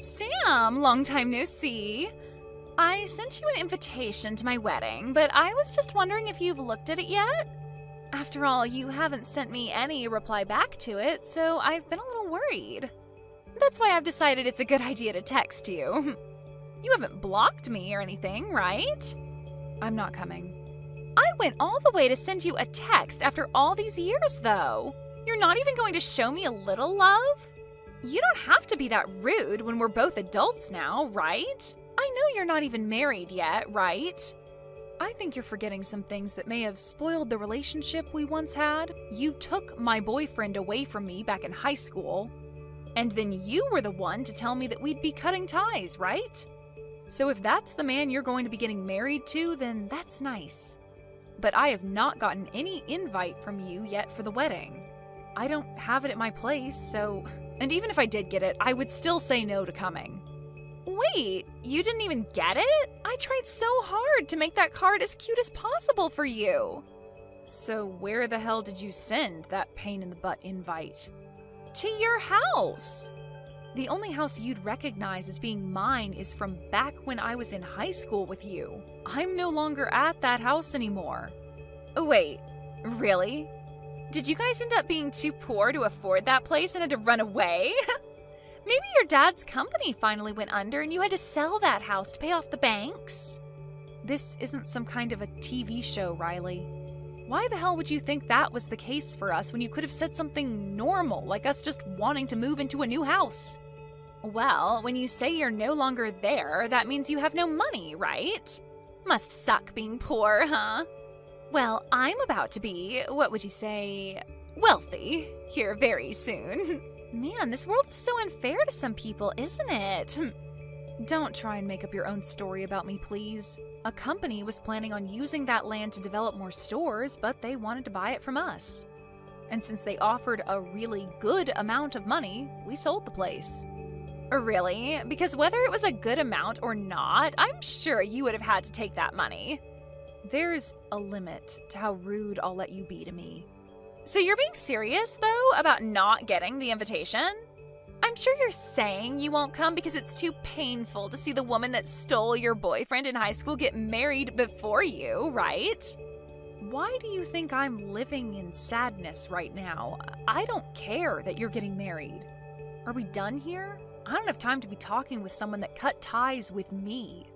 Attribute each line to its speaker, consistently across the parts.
Speaker 1: Sam, long time no see. I sent you an invitation to my wedding, but I was just wondering if you've looked at it yet? After all, you haven't sent me any reply back to it, so I've been a little worried. That's why I've decided it's a good idea to text you. You haven't blocked me or anything, right? I'm not coming. I went all the way to send you a text after all these years, though. You're not even going to show me a little love? You don't have to be that rude when we're both adults now, right? I know you're not even married yet, right? I think you're forgetting some things that may have spoiled the relationship we once had. You took my boyfriend away from me back in high school, and then you were the one to tell me that we'd be cutting ties, right? So if that's the man you're going to be getting married to, then that's nice. But I have not gotten any invite from you yet for the wedding. I don't have it at my place, so... And even if I did get it, I would still say no to coming. Wait, you didn't even get it? I tried so hard to make that card as cute as possible for you. So where the hell did you send that pain-in-the-butt invite? To your house. The only house you'd recognize as being mine is from back when I was in high school with you. I'm no longer at that house anymore. Wait, really? Did you guys end up being too poor to afford that place and had to run away? Maybe your dad's company finally went under and you had to sell that house to pay off the banks? This isn't some kind of a TV show, Riley. Why the hell would you think that was the case for us when you could have said something normal, like us just wanting to move into a new house? Well, when you say you're no longer there, that means you have no money, right? Must suck being poor, huh? Well, I'm about to be, what would you say, wealthy here very soon. Man, this world is so unfair to some people, isn't it? Don't try and make up your own story about me, please. A company was planning on using that land to develop more stores, but they wanted to buy it from us. And since they offered a really good amount of money, we sold the place. Really? Because whether it was a good amount or not, I'm sure you would have had to take that money. There's a limit to how rude I'll let you be to me. So you're being serious, though, about not getting the invitation? I'm sure you're saying you won't come because it's too painful to see the woman that stole your boyfriend in high school get married before you, right? Why do you think I'm living in sadness right now? I don't care that you're getting married. Are we done here? I don't have time to be talking with someone that cut ties with me.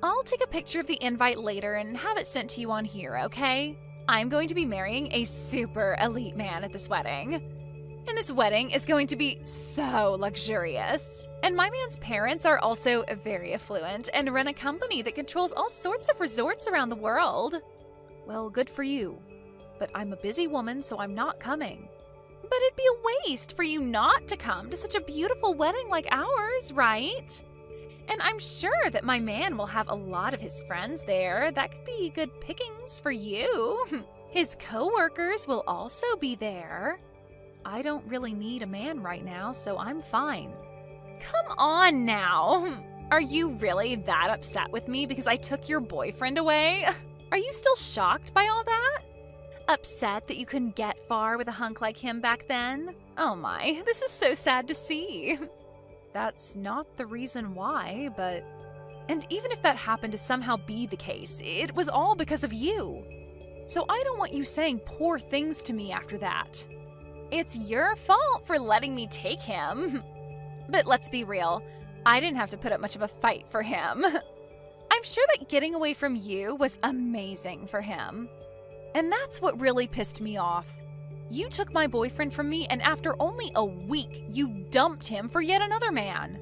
Speaker 1: I'll take a picture of the invite later and have it sent to you on here, okay? I'm going to be marrying a super elite man at this wedding. And this wedding is going to be so luxurious. And my man's parents are also very affluent and run a company that controls all sorts of resorts around the world. Well, good for you. But I'm a busy woman, so I'm not coming. But it'd be a waste for you not to come to such a beautiful wedding like ours, right? And I'm sure that my man will have a lot of his friends there. That could be good pickings for you. His co-workers will also be there. I don't really need a man right now, so I'm fine. Come on now. Are you really that upset with me because I took your boyfriend away? Are you still shocked by all that? Upset that you couldn't get far with a hunk like him back then? Oh my, this is so sad to see. That's not the reason why, but... And even if that happened to somehow be the case, it was all because of you. So I don't want you saying poor things to me after that. It's your fault for letting me take him. But let's be real, I didn't have to put up much of a fight for him. I'm sure that getting away from you was amazing for him. And that's what really pissed me off. You took my boyfriend from me, and after only a week, you dumped him for yet another man.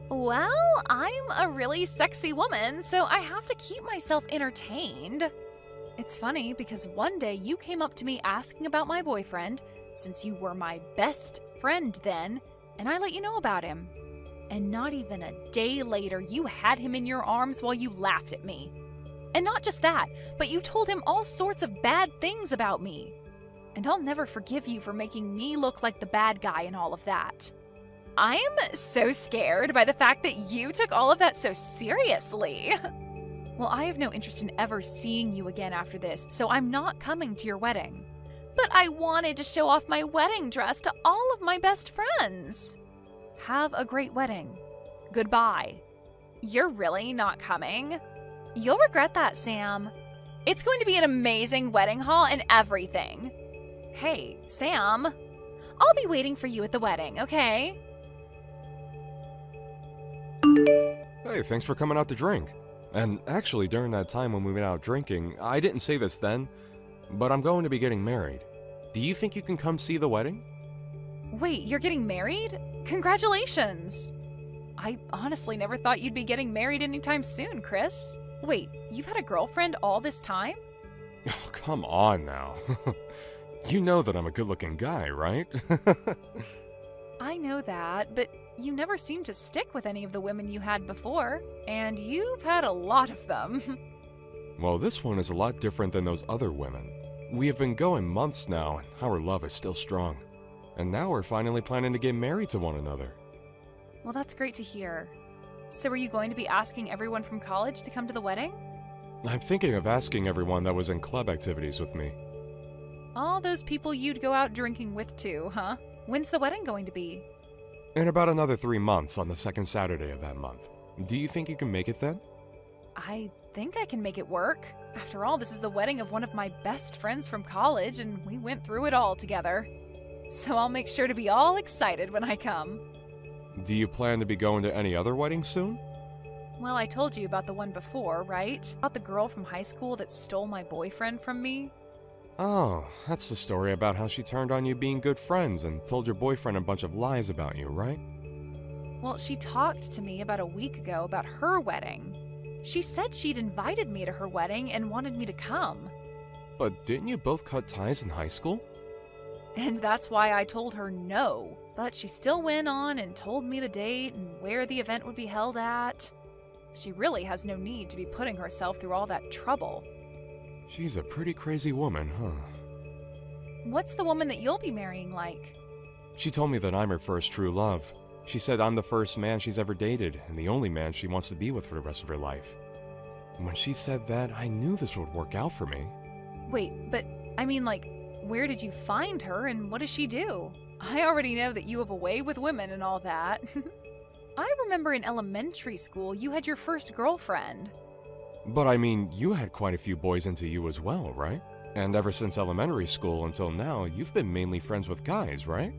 Speaker 1: Well, I'm a really sexy woman, so I have to keep myself entertained. It's funny because one day you came up to me asking about my boyfriend, since you were my best friend then, and I let you know about him. And not even a day later, you had him in your arms while you laughed at me. And not just that, but you told him all sorts of bad things about me. And I'll never forgive you for making me look like the bad guy in all of that. I am so scared by the fact that you took all of that so seriously. Well, I have no interest in ever seeing you again after this, so I'm not coming to your wedding. But I wanted to show off my wedding dress to all of my best friends. Have a great wedding. Goodbye. You're really not coming? You'll regret that, Sam. It's going to be an amazing wedding hall and everything. Hey, Sam. I'll be waiting for you at the wedding, okay?
Speaker 2: Hey, thanks for coming out to drink. And actually, during that time when we went out drinking, I didn't say this then, but I'm going to be getting married. Do you think you can come see the wedding?
Speaker 1: Wait, you're getting married? Congratulations! I honestly never thought you'd be getting married anytime soon, Chris. Wait, you've had a girlfriend all this time?
Speaker 2: Oh, come on now. You know that I'm a good-looking guy, right?
Speaker 1: I know that, but you never seemed to stick with any of the women you had before, and you've had a lot of them.
Speaker 2: Well, this one is a lot different than those other women. We have been going months now, and our love is still strong. And now we're finally planning to get married to one another.
Speaker 1: Well, that's great to hear. So are you going to be asking everyone from college to come to the wedding?
Speaker 2: I'm thinking of asking everyone that was in club activities with me.
Speaker 1: All those people you'd go out drinking with too, huh? When's the wedding going to be?
Speaker 2: In about another 3 months on the second Saturday of that month. Do you think you can make it then?
Speaker 1: I think I can make it work. After all, this is the wedding of one of my best friends from college, and we went through it all together. So I'll make sure to be all excited when I come.
Speaker 2: Do you plan to be going to any other weddings soon?
Speaker 1: Well, I told you about the one before, right? About the girl from high school that stole my boyfriend from me.
Speaker 2: Oh, that's the story about how she turned on you being good friends and told your boyfriend a bunch of lies about you, right?
Speaker 1: Well, she talked to me about a week ago about her wedding. She said she'd invited me to her wedding and wanted me to come.
Speaker 2: But didn't you both cut ties in high school?
Speaker 1: And that's why I told her no. But she still went on and told me the date and where the event would be held at. She really has no need to be putting herself through all that trouble.
Speaker 2: She's a pretty crazy woman, huh?
Speaker 1: What's the woman that you'll be marrying like?
Speaker 2: She told me that I'm her first true love. She said I'm the first man she's ever dated and the only man she wants to be with for the rest of her life. When she said that, I knew this would work out for me.
Speaker 1: Wait, but I mean, like, where did you find her and what does she do? I already know that you have a way with women and all that. I remember in elementary school you had your first girlfriend.
Speaker 2: But I mean, you had quite a few boys into you as well, right? And ever since elementary school until now, you've been mainly friends with guys, right?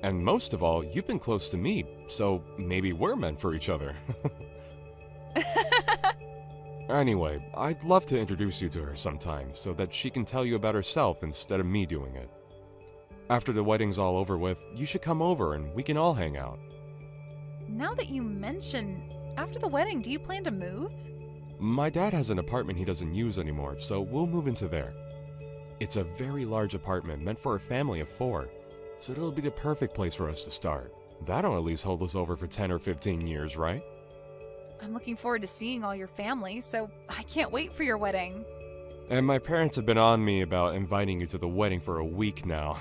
Speaker 2: And most of all, you've been close to me, so maybe we're meant for each other. Anyway, I'd love to introduce you to her sometime so that she can tell you about herself instead of me doing it. After the wedding's all over with, you should come over and we can all hang out.
Speaker 1: Now that you mention, after the wedding, do you plan to move?
Speaker 2: My dad has an apartment he doesn't use anymore, so we'll move into there. It's a very large apartment meant for a family of 4, so it'll be the perfect place for us to start. That'll at least hold us over for 10 or 15 years, right?
Speaker 1: I'm looking forward to seeing all your family, so I can't wait for your wedding.
Speaker 2: And my parents have been on me about inviting you to the wedding for a week now.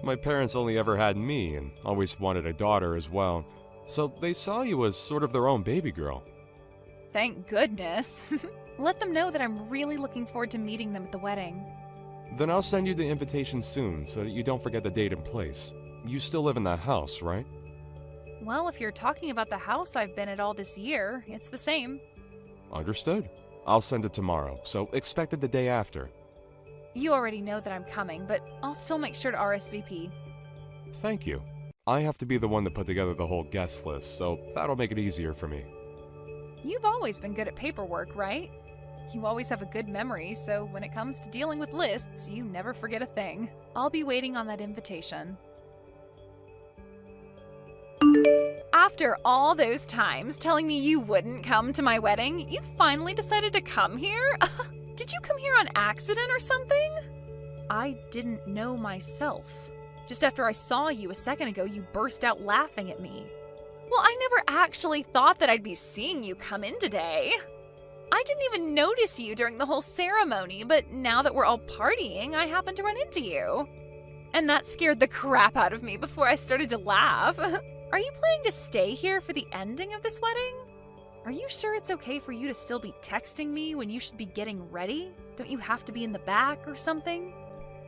Speaker 2: My parents only ever had me and always wanted a daughter as well, so they saw you as sort of their own baby girl.
Speaker 1: Thank goodness. Let them know that I'm really looking forward to meeting them at the wedding.
Speaker 2: Then I'll send you the invitation soon so that you don't forget the date and place. You still live in that house, right?
Speaker 1: Well, if you're talking about the house I've been at all this year, it's the same.
Speaker 2: Understood. I'll send it tomorrow, so expect it the day after.
Speaker 1: You already know that I'm coming, but I'll still make sure to RSVP.
Speaker 2: Thank you. I have to be the one to put together the whole guest list, so that'll make it easier for me.
Speaker 1: You've always been good at paperwork, right? You always have a good memory, so when it comes to dealing with lists, you never forget a thing. I'll be waiting on that invitation. After all those times telling me you wouldn't come to my wedding, you finally decided to come here? Did you come here on accident or something? I didn't know myself. Just after I saw you a second ago, you burst out laughing at me. Well, I never actually thought that I'd be seeing you come in today. I didn't even notice you during the whole ceremony, but now that we're all partying, I happened to run into you. And that scared the crap out of me before I started to laugh. Are you planning to stay here for the ending of this wedding? Are you sure it's okay for you to still be texting me when you should be getting ready? Don't you have to be in the back or something?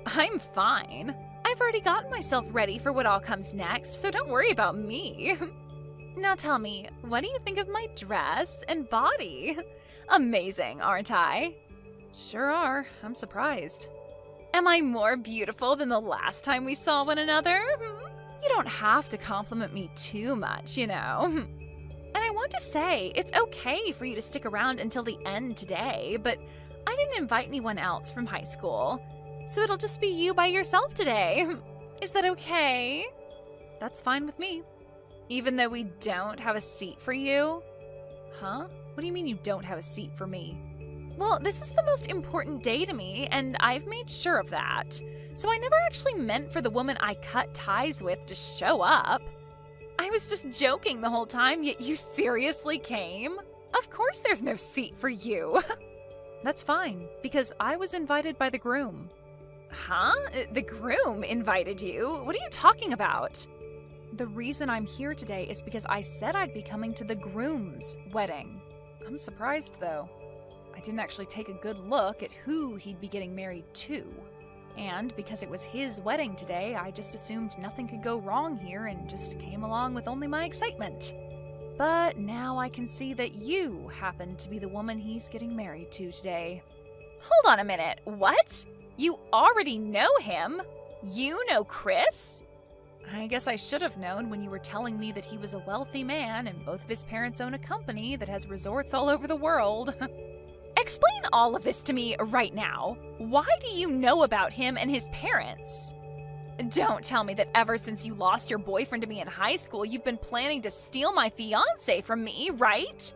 Speaker 1: I'm fine. I've already gotten myself ready for what all comes next, so don't worry about me. Now tell me, what do you think of my dress and body? Amazing, aren't I? Sure are. I'm surprised. Am I more beautiful than the last time we saw one another? You don't have to compliment me too much, you know. And I want to say, it's okay for you to stick around until the end today, but I didn't invite anyone else from high school, so it'll just be you by yourself today. Is that okay? That's fine with me. Even though we don't have a seat for you? Huh? What do you mean you don't have a seat for me? Well, this is the most important day to me, and I've made sure of that. So I never actually meant for the woman I cut ties with to show up. I was just joking the whole time, yet you seriously came? Of course there's no seat for you. That's fine, because I was invited by the groom. Huh? The groom invited you? What are you talking about? The reason I'm here today is because I said I'd be coming to the groom's wedding. I'm surprised, though. I didn't actually take a good look at who he'd be getting married to. And because it was his wedding today, I just assumed nothing could go wrong here and just came along with only my excitement. But now I can see that you happen to be the woman he's getting married to today. Hold on a minute, what? You already know him? You know Chris? I guess I should have known when you were telling me that he was a wealthy man and both of his parents own a company that has resorts all over the world. Explain all of this to me right now. Why do you know about him and his parents? Don't tell me that ever since you lost your boyfriend to me in high school, you've been planning to steal my fiancé from me, right?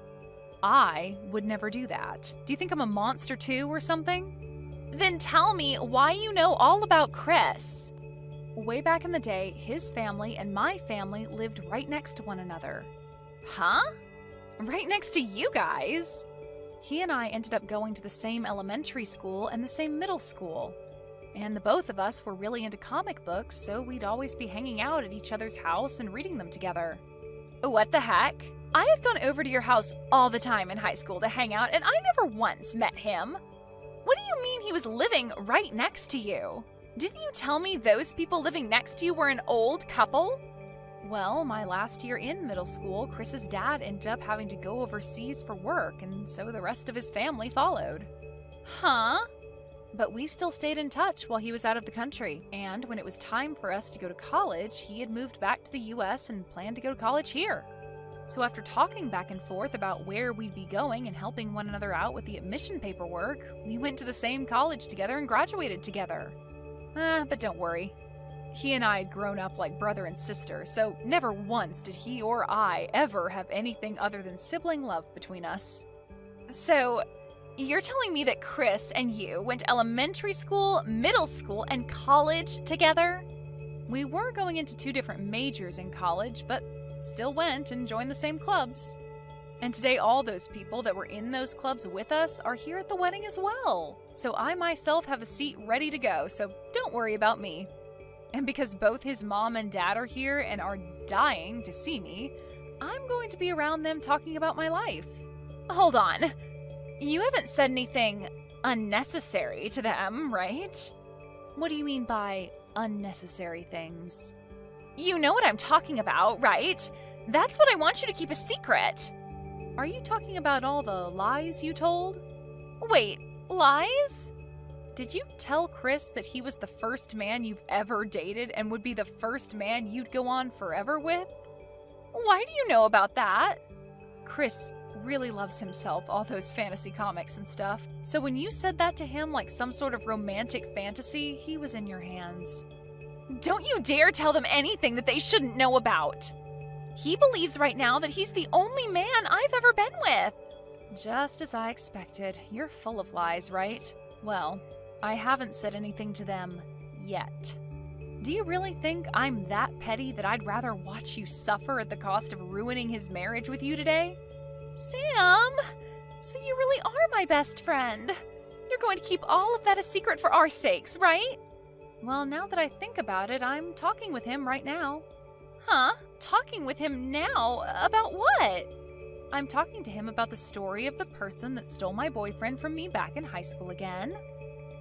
Speaker 1: I would never do that. Do you think I'm a monster too or something? Then tell me why you know all about Chris. Way back in the day, his family and my family lived right next to one another. Huh? Right next to you guys? He and I ended up going to the same elementary school and the same middle school. And the both of us were really into comic books, so we'd always be hanging out at each other's house and reading them together. What the heck? I had gone over to your house all the time in high school to hang out, and I never once met him. What do you mean he was living right next to you? Didn't you tell me those people living next to you were an old couple? Well, my last year in middle school, Chris's dad ended up having to go overseas for work, and so the rest of his family followed. Huh? But we still stayed in touch while he was out of the country, and when it was time for us to go to college, he had moved back to the US and planned to go to college here. So after talking back and forth about where we'd be going and helping one another out with the admission paperwork, we went to the same college together and graduated together. But don't worry. He and I had grown up like brother and sister, so never once did he or I ever have anything other than sibling love between us. So, you're telling me that Chris and you went to elementary school, middle school, and college together? We were going into 2 different majors in college, but still went and joined the same clubs. And today all those people that were in those clubs with us are here at the wedding as well. So I myself have a seat ready to go, so don't worry about me. And because both his mom and dad are here and are dying to see me, I'm going to be around them talking about my life. Hold on. You haven't said anything unnecessary to them, right? What do you mean by unnecessary things? You know what I'm talking about, right? That's what I want you to keep a secret. Are you talking about all the lies you told? Wait, lies? Did you tell Chris that he was the first man you've ever dated and would be the first man you'd go on forever with? Why do you know about that? Chris really loves himself, all those fantasy comics and stuff. So when you said that to him like some sort of romantic fantasy, he was in your hands. Don't you dare tell them anything that they shouldn't know about. He believes right now that he's the only man I've ever been with. Just as I expected. You're full of lies, right? Well, I haven't said anything to them yet. Do you really think I'm that petty that I'd rather watch you suffer at the cost of ruining his marriage with you today? Sam! So you really are my best friend. You're going to keep all of that a secret for our sakes, right? Well, now that I think about it, I'm talking with him right now. Huh? Talking with him now? About what? I'm talking to him about the story of the person that stole my boyfriend from me back in high school again.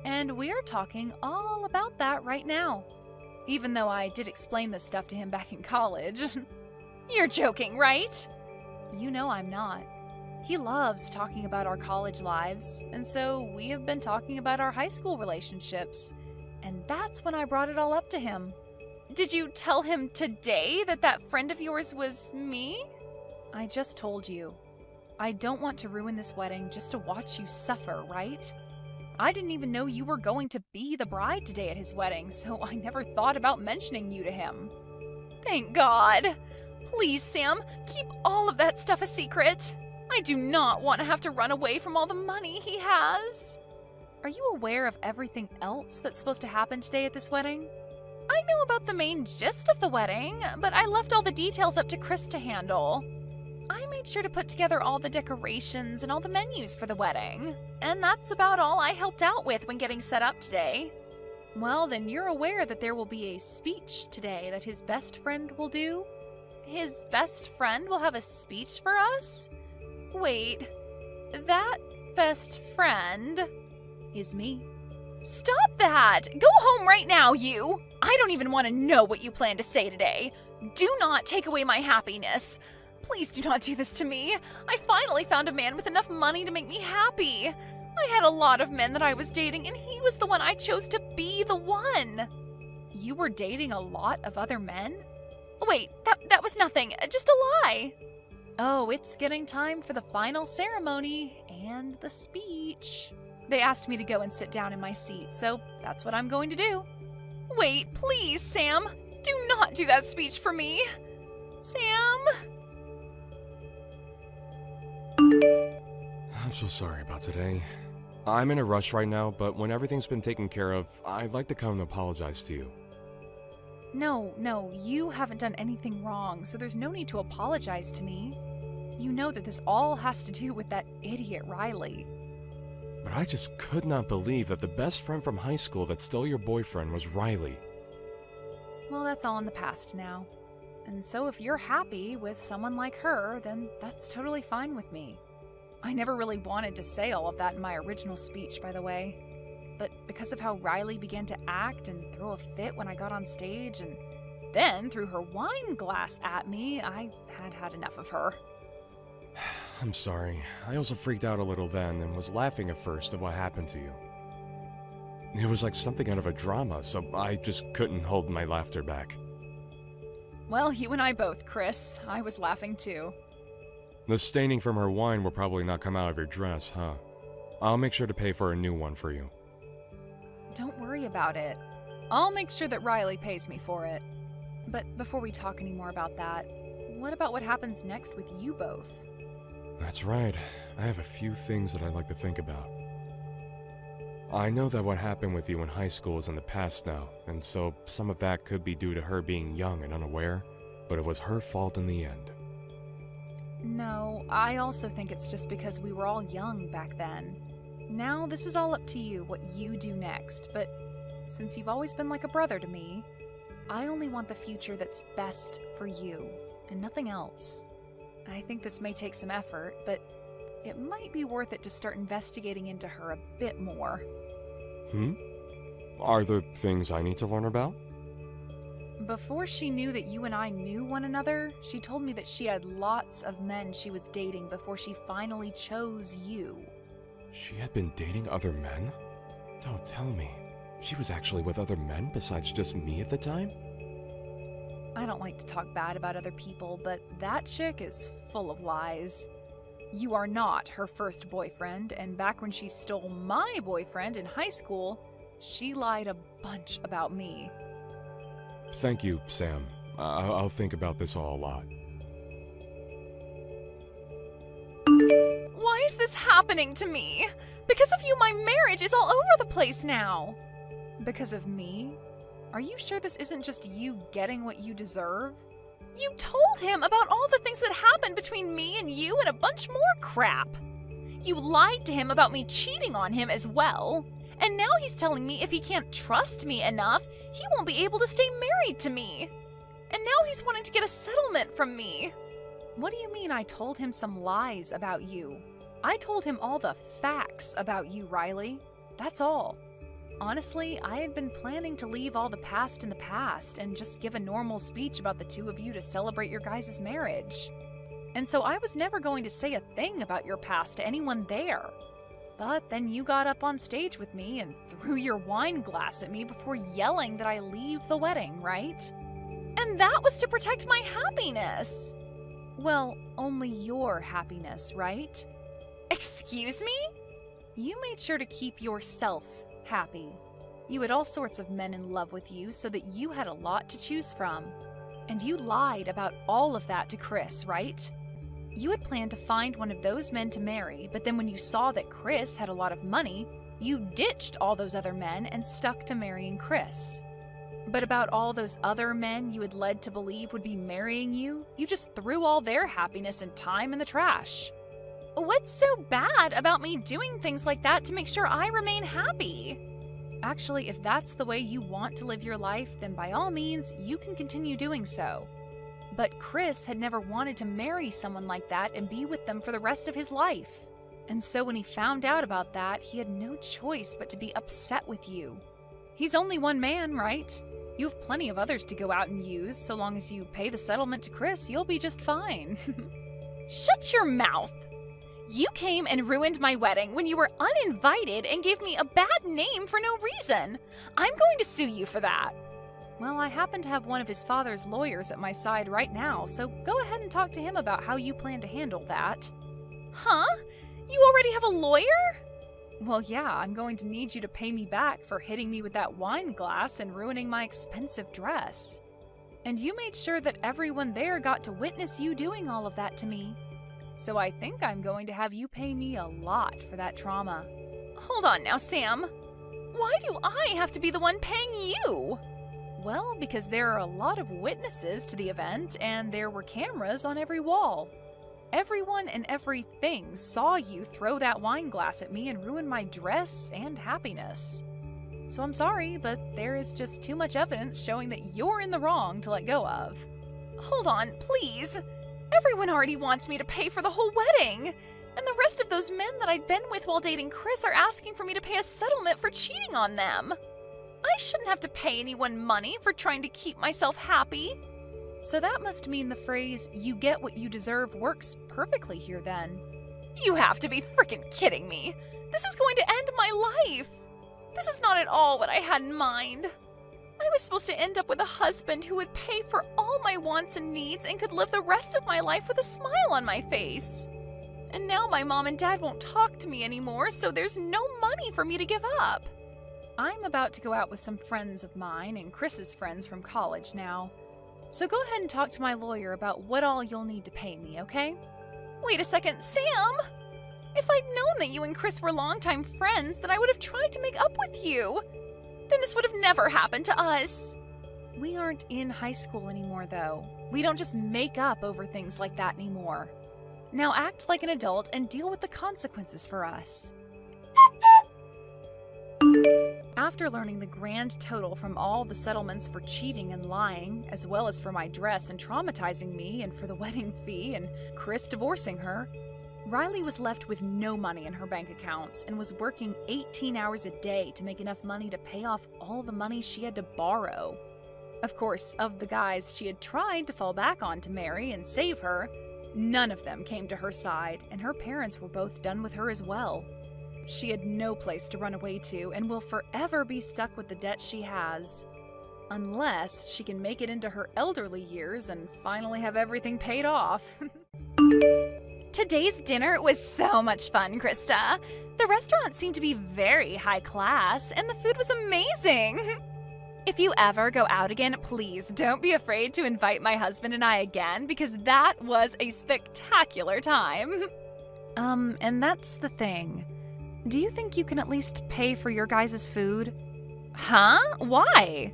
Speaker 1: And we're talking all about that right now. Even though I did explain this stuff to him back in college. You're joking, right? You know I'm not. He loves talking about our college lives, and so we have been talking about our high school relationships. And that's when I brought it all up to him. Did you tell him today that that friend of yours was me? I just told you. I don't want to ruin this wedding just to watch you suffer, right? I didn't even know you were going to be the bride today at his wedding, so I never thought about mentioning you to him. Thank God. Please, Sam, keep all of that stuff a secret. I do not want to have to run away from all the money he has. Are you aware of everything else that's supposed to happen today at this wedding? I knew about the main gist of the wedding, but I left all the details up to Chris to handle. I made sure to put together all the decorations and all the menus for the wedding, and that's about all I helped out with when getting set up today. Well, then you're aware that there will be a speech today that his best friend will do? His best friend will have a speech for us? Wait, that best friend is me. Stop that! Go home right now, you! I don't even want to know what you plan to say today. Do not take away my happiness. Please do not do this to me. I finally found a man with enough money to make me happy. I had a lot of men that I was dating, and he was the one I chose to be the one. You were dating a lot of other men? Wait, that was nothing. Just a lie. Oh, it's getting time for the final ceremony and the speech. They asked me to go and sit down in my seat, so that's what I'm going to do. Wait, please, Sam. Do not do that speech for me. Sam?
Speaker 2: I'm so sorry about today. I'm in a rush right now, but when everything's been taken care of, I'd like to come and apologize to you.
Speaker 1: No, you haven't done anything wrong, so there's no need to apologize to me. You know that this all has to do with that idiot Riley.
Speaker 2: But I just could not believe that the best friend from high school that stole your boyfriend was Riley.
Speaker 1: Well, that's all in the past now. And so if you're happy with someone like her, then that's totally fine with me. I never really wanted to say all of that in my original speech, by the way. But because of how Riley began to act and throw a fit when I got on stage, and then threw her wine glass at me, I had enough of her.
Speaker 2: I'm sorry. I also freaked out a little then and was laughing at first at what happened to you. It was like something out of a drama, so I just couldn't hold my laughter back.
Speaker 1: Well, you and I both, Chris. I was laughing too.
Speaker 2: The staining from her wine will probably not come out of your dress, huh? I'll make sure to pay for a new one for you.
Speaker 1: Don't worry about it. I'll make sure that Riley pays me for it. But before we talk any more about that, what about what happens next with you both?
Speaker 2: That's right. I have a few things that I'd like to think about. I know that what happened with you in high school is in the past now, and so some of that could be due to her being young and unaware, but it was her fault in the end.
Speaker 1: No, I also think it's just because we were all young back then. Now this is all up to you, what you do next, but since you've always been like a brother to me, I only want the future that's best for you, and nothing else. I think this may take some effort, but it might be worth it to start investigating into her a bit more.
Speaker 2: Are there things I need to learn about?
Speaker 1: Before she knew that you and I knew one another, she told me that she had lots of men she was dating before she finally chose you.
Speaker 2: She had been dating other men? Don't tell me. She was actually with other men besides just me at the time?
Speaker 1: I don't like to talk bad about other people, but that chick is full of lies. You are not her first boyfriend, and back when she stole my boyfriend in high school, she lied a bunch about me.
Speaker 2: Thank you, Sam. I'll think about this all a lot.
Speaker 1: Why is this happening to me? Because of you, my marriage is all over the place now. Because of me? Are you sure this isn't just you getting what you deserve? You told him about all the things that happened between me and you and a bunch more crap. You lied to him about me cheating on him as well. And now he's telling me if he can't trust me enough, he won't be able to stay married to me. And now he's wanting to get a settlement from me. What do you mean I told him some lies about you? I told him all the facts about you, Riley. That's all. Honestly, I had been planning to leave all the past in the past and just give a normal speech about the two of you to celebrate your guys' marriage. And so I was never going to say a thing about your past to anyone there. But then you got up on stage with me and threw your wine glass at me before yelling that I leave the wedding, right? And that was to protect my happiness. Well, only your happiness, right? Excuse me? You made sure to keep yourself happy. You had all sorts of men in love with you so that you had a lot to choose from. And you lied about all of that to Chris, right? You had planned to find one of those men to marry, but then when you saw that Chris had a lot of money, you ditched all those other men and stuck to marrying Chris. But about all those other men you had led to believe would be marrying you, you just threw all their happiness and time in the trash. What's so bad about me doing things like that to make sure I remain happy? Actually, if that's the way you want to live your life, then by all means, you can continue doing so. But Chris had never wanted to marry someone like that and be with them for the rest of his life. And so when he found out about that, he had no choice but to be upset with you. He's only one man, right? You have plenty of others to go out and use. So long as you pay the settlement to Chris, you'll be just fine. Shut your mouth! You came and ruined my wedding when you were uninvited and gave me a bad name for no reason. I'm going to sue you for that. Well, I happen to have one of his father's lawyers at my side right now, so go ahead and talk to him about how you plan to handle that. Huh? You already have a lawyer? Well, yeah, I'm going to need you to pay me back for hitting me with that wine glass and ruining my expensive dress. And you made sure that everyone there got to witness you doing all of that to me. So I think I'm going to have you pay me a lot for that trauma. Hold on now, Sam. Why do I have to be the one paying you? Well, because there are a lot of witnesses to the event, and there were cameras on every wall. Everyone and everything saw you throw that wine glass at me and ruin my dress and happiness. So I'm sorry, but there is just too much evidence showing that you're in the wrong to let go of. Hold on, please. Everyone already wants me to pay for the whole wedding. And the rest of those men that I'd been with while dating Chris are asking for me to pay a settlement for cheating on them. I shouldn't have to pay anyone money for trying to keep myself happy. So that must mean the phrase, "you get what you deserve," works perfectly here then. You have to be frickin' kidding me. This is going to end my life. This is not at all what I had in mind. I was supposed to end up with a husband who would pay for all my wants and needs and could live the rest of my life with a smile on my face. And now my mom and dad won't talk to me anymore, so there's no money for me to give up. I'm about to go out with some friends of mine and Chris's friends from college now. So go ahead and talk to my lawyer about what all you'll need to pay me, okay? Wait a second, Sam! If I'd known that you and Chris were longtime friends, then I would have tried to make up with you. Then this would have never happened to us. We aren't in high school anymore, though. We don't just make up over things like that anymore. Now act like an adult and deal with the consequences for us. After learning the grand total from all the settlements for cheating and lying, as well as for my dress and traumatizing me and for the wedding fee and Chris divorcing her, Riley was left with no money in her bank accounts and was working 18 hours a day to make enough money to pay off all the money she had to borrow. Of course, of the guys she had tried to fall back on to marry and save her, none of them came to her side, and her parents were both done with her as well. She had no place to run away to and will forever be stuck with the debt she has. Unless she can make it into her elderly years and finally have everything paid off. Today's dinner was so much fun, Krista. The restaurant seemed to be very high class, and the food was amazing. If you ever go out again, please don't be afraid to invite my husband and I again, because that was a spectacular time. And that's the thing. Do you think you can at least pay for your guys' food? Huh? Why?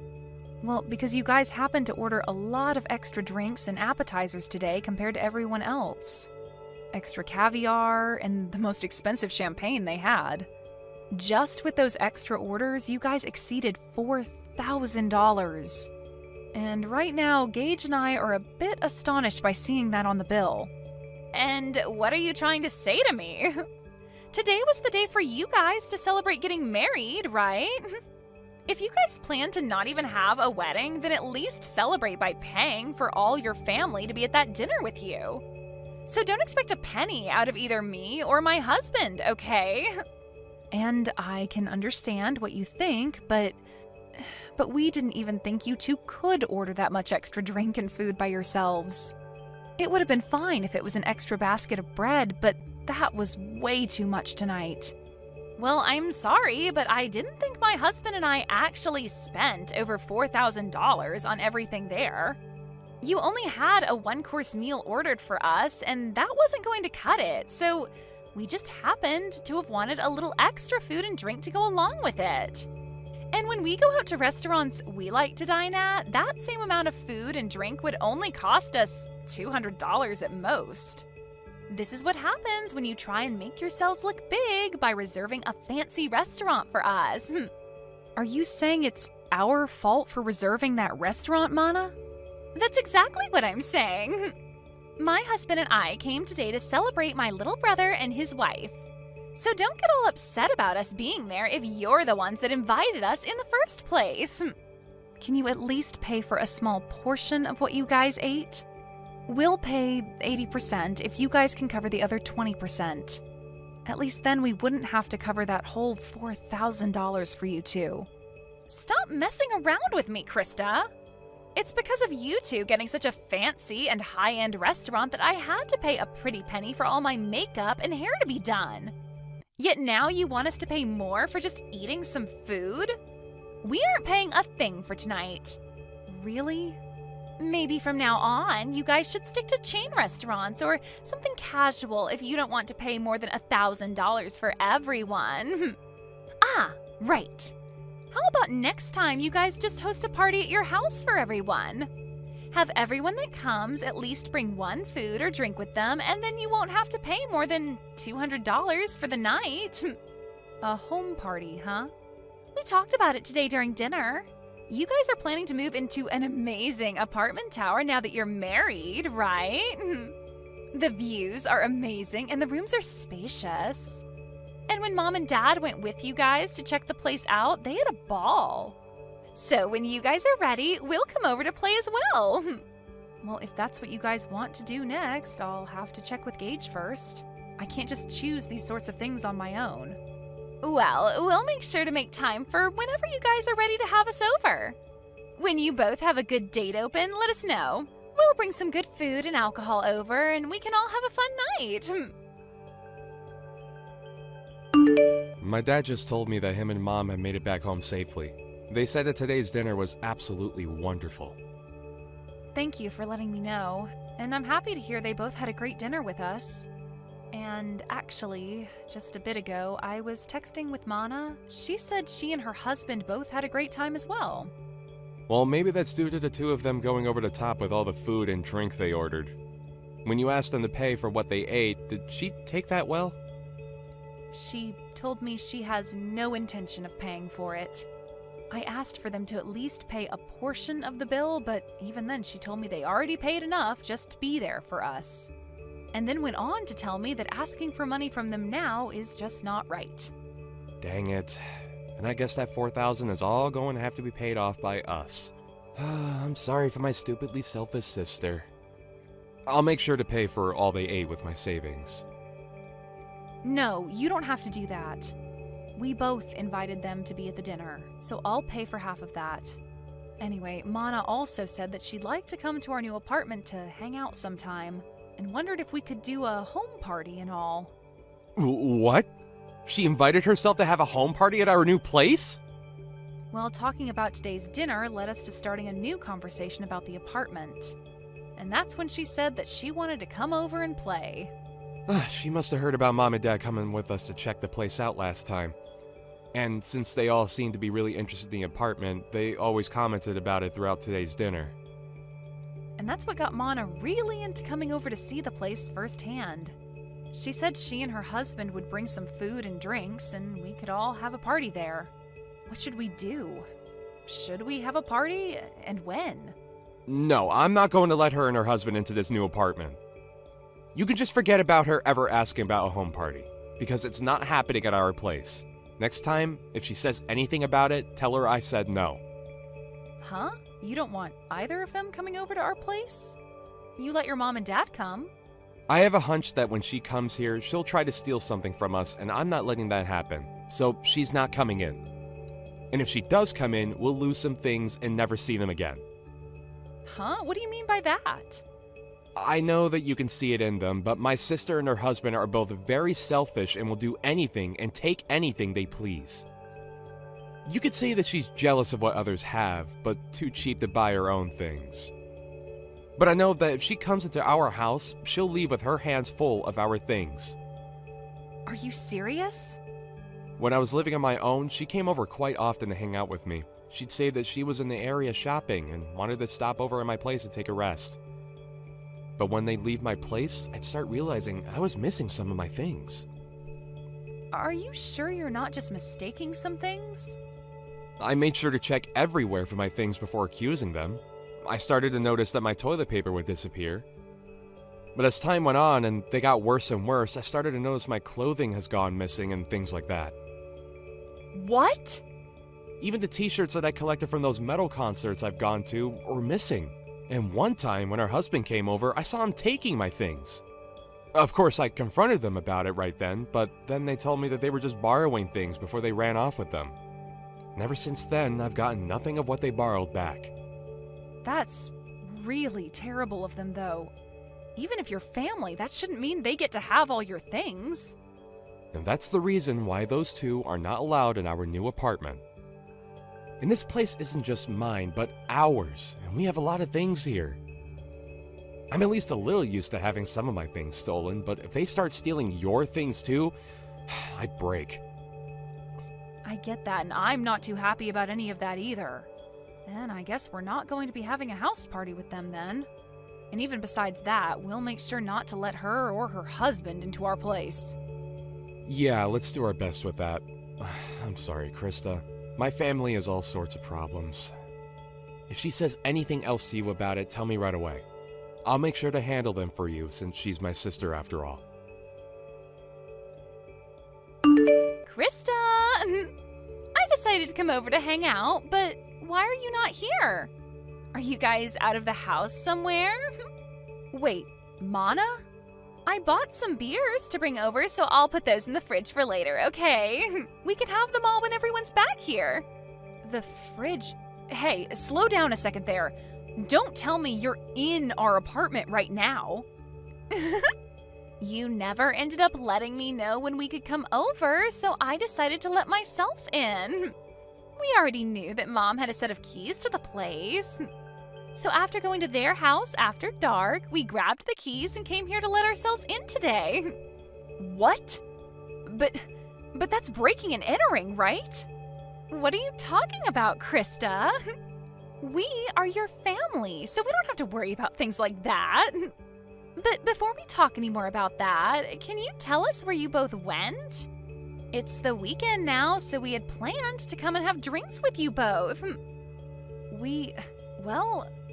Speaker 1: Well, because you guys happened to order a lot of extra drinks and appetizers today compared to everyone else. Extra caviar and the most expensive champagne they had. Just with those extra orders, you guys exceeded $4,000. And right now, Gage and I are a bit astonished by seeing that on the bill. And what are you trying to say to me? Today was the day for you guys to celebrate getting married, right? If you guys plan to not even have a wedding, then at least celebrate by paying for all your family to be at that dinner with you. So don't expect a penny out of either me or my husband, okay? And I can understand what you think, but we didn't even think you two could order that much extra drink and food by yourselves. It would have been fine if it was an extra basket of bread, but that was way too much tonight. Well, I'm sorry, but I didn't think my husband and I actually spent over $4,000 on everything there. You only had a one-course meal ordered for us, and that wasn't going to cut it, so we just happened to have wanted a little extra food and drink to go along with it. And when we go out to restaurants we like to dine at, that same amount of food and drink would only cost us $200 at most. This is what happens when you try and make yourselves look big by reserving a fancy restaurant for us. Are you saying it's our fault for reserving that restaurant, Mana? That's exactly what I'm saying. My husband and I came today to celebrate my little brother and his wife. So don't get all upset about us being there if you're the ones that invited us in the first place. Can you at least pay for a small portion of what you guys ate? We'll pay 80% if you guys can cover the other 20%. At least then we wouldn't have to cover that whole $4,000 for you two. Stop messing around with me, Krista. It's because of you two getting such a fancy and high-end restaurant that I had to pay a pretty penny for all my makeup and hair to be done. Yet now you want us to pay more for just eating some food? We aren't paying a thing for tonight. Really? Maybe from now on, you guys should stick to chain restaurants or something casual if you don't want to pay more than $1,000 for everyone. Ah, right. How about next time you guys just host a party at your house for everyone? Have everyone that comes at least bring one food or drink with them, and then you won't have to pay more than $200 for the night. A home party, huh? We talked about it today during dinner. You guys are planning to move into an amazing apartment tower now that you're married, right? The views are amazing and the rooms are spacious. And when Mom and Dad went with you guys to check the place out, they had a ball. So when you guys are ready, we'll come over to play as well. Well, if that's what you guys want to do next, I'll have to check with Gage first. I can't just choose these sorts of things on my own. Well, we'll make sure to make time for whenever you guys are ready to have us over. When you both have a good date open, let us know. We'll bring some good food and alcohol over, and we can all have a fun night.
Speaker 2: My dad just told me that him and Mom have made it back home safely. They said that today's dinner was absolutely wonderful.
Speaker 1: Thank you for letting me know, and I'm happy to hear they both had a great dinner with us. And actually, just a bit ago, I was texting with Mana. She said she and her husband both had a great time as well.
Speaker 2: Well, maybe that's due to the two of them going over the top with all the food and drink they ordered. When you asked them to pay for what they ate, did she take that well?
Speaker 1: She told me she has no intention of paying for it. I asked for them to at least pay a portion of the bill, but even then she told me they already paid enough just to be there for us. And then went on to tell me that asking for money from them now is just not right.
Speaker 2: Dang it. And I guess that $4,000 is all going to have to be paid off by us. I'm sorry for my stupidly selfish sister. I'll make sure to pay for all they ate with my savings.
Speaker 1: No, you don't have to do that. We both invited them to be at the dinner, so I'll pay for half of that. Anyway, Mana also said that she'd like to come to our new apartment to hang out sometime, and wondered if we could do a home party and all.
Speaker 2: What? She invited herself to have a home party at our new place?
Speaker 1: Well, talking about today's dinner led us to starting a new conversation about the apartment. And that's when she said that she wanted to come over and play.
Speaker 2: She must have heard about Mom and Dad coming with us to check the place out last time. And since they all seemed to be really interested in the apartment, they always commented about it throughout today's dinner.
Speaker 1: And that's what got Mana really into coming over to see the place firsthand. She said she and her husband would bring some food and drinks, and we could all have a party there. What should we do? Should we have a party? And when?
Speaker 2: No, I'm not going to let her and her husband into this new apartment. You can just forget about her ever asking about a home party, because it's not happening at our place. Next time, if she says anything about it, tell her I said no.
Speaker 1: Huh? You don't want either of them coming over to our place? You let your mom and dad come.
Speaker 2: I have a hunch that when she comes here, she'll try to steal something from us, and I'm not letting that happen. So she's not coming in. And if she does come in, we'll lose some things and never see them again.
Speaker 1: Huh? What do you mean by that?
Speaker 2: I know that you can see it in them, but my sister and her husband are both very selfish and will do anything and take anything they please. You could say that she's jealous of what others have, but too cheap to buy her own things. But I know that if she comes into our house, she'll leave with her hands full of our things.
Speaker 1: Are you serious?
Speaker 2: When I was living on my own, she came over quite often to hang out with me. She'd say that she was in the area shopping and wanted to stop over at my place to take a rest. But when they'd leave my place, I'd start realizing I was missing some of my things.
Speaker 1: Are you sure you're not just mistaking some things?
Speaker 2: I made sure to check everywhere for my things before accusing them. I started to notice that my toilet paper would disappear. But as time went on and they got worse and worse, I started to notice my clothing has gone missing and things like that.
Speaker 1: What?
Speaker 2: Even the t-shirts that I collected from those metal concerts I've gone to were missing. And one time when her husband came over, I saw him taking my things. Of course, I confronted them about it right then, but then they told me that they were just borrowing things before they ran off with them. And ever since then, I've gotten nothing of what they borrowed back.
Speaker 1: That's really terrible of them, though. Even if you're family, that shouldn't mean they get to have all your things.
Speaker 2: And that's the reason why those two are not allowed in our new apartment. And this place isn't just mine, but ours, and we have a lot of things here. I'm at least a little used to having some of my things stolen, but if they start stealing your things too, I'd break.
Speaker 1: I get that, and I'm not too happy about any of that either. Then I guess we're not going to be having a house party with them then. And even besides that, we'll make sure not to let her or her husband into our place.
Speaker 2: Yeah, let's do our best with that. I'm sorry, Krista. My family has all sorts of problems. If she says anything else to you about it, tell me right away. I'll make sure to handle them for you since she's my sister after all.
Speaker 1: Krista! I decided to come over to hang out, but why are you not here? Are you guys out of the house somewhere? Wait, Mana? I bought some beers to bring over, so I'll put those in the fridge for later, okay? We can have them all when everyone's back here. The fridge? Hey, slow down a second there. Don't tell me you're in our apartment right now. You never ended up letting me know when we could come over, so I decided to let myself in. We already knew that Mom had a set of keys to the place. So after going to their house after dark, we grabbed the keys and came here to let ourselves in today. What? But that's breaking and entering, right? What are you talking about, Krista? We are your family, so we don't have to worry about things like that. But before we talk any more about that, can you tell us where you both went? It's the weekend now, so we had planned to come and have drinks with you both.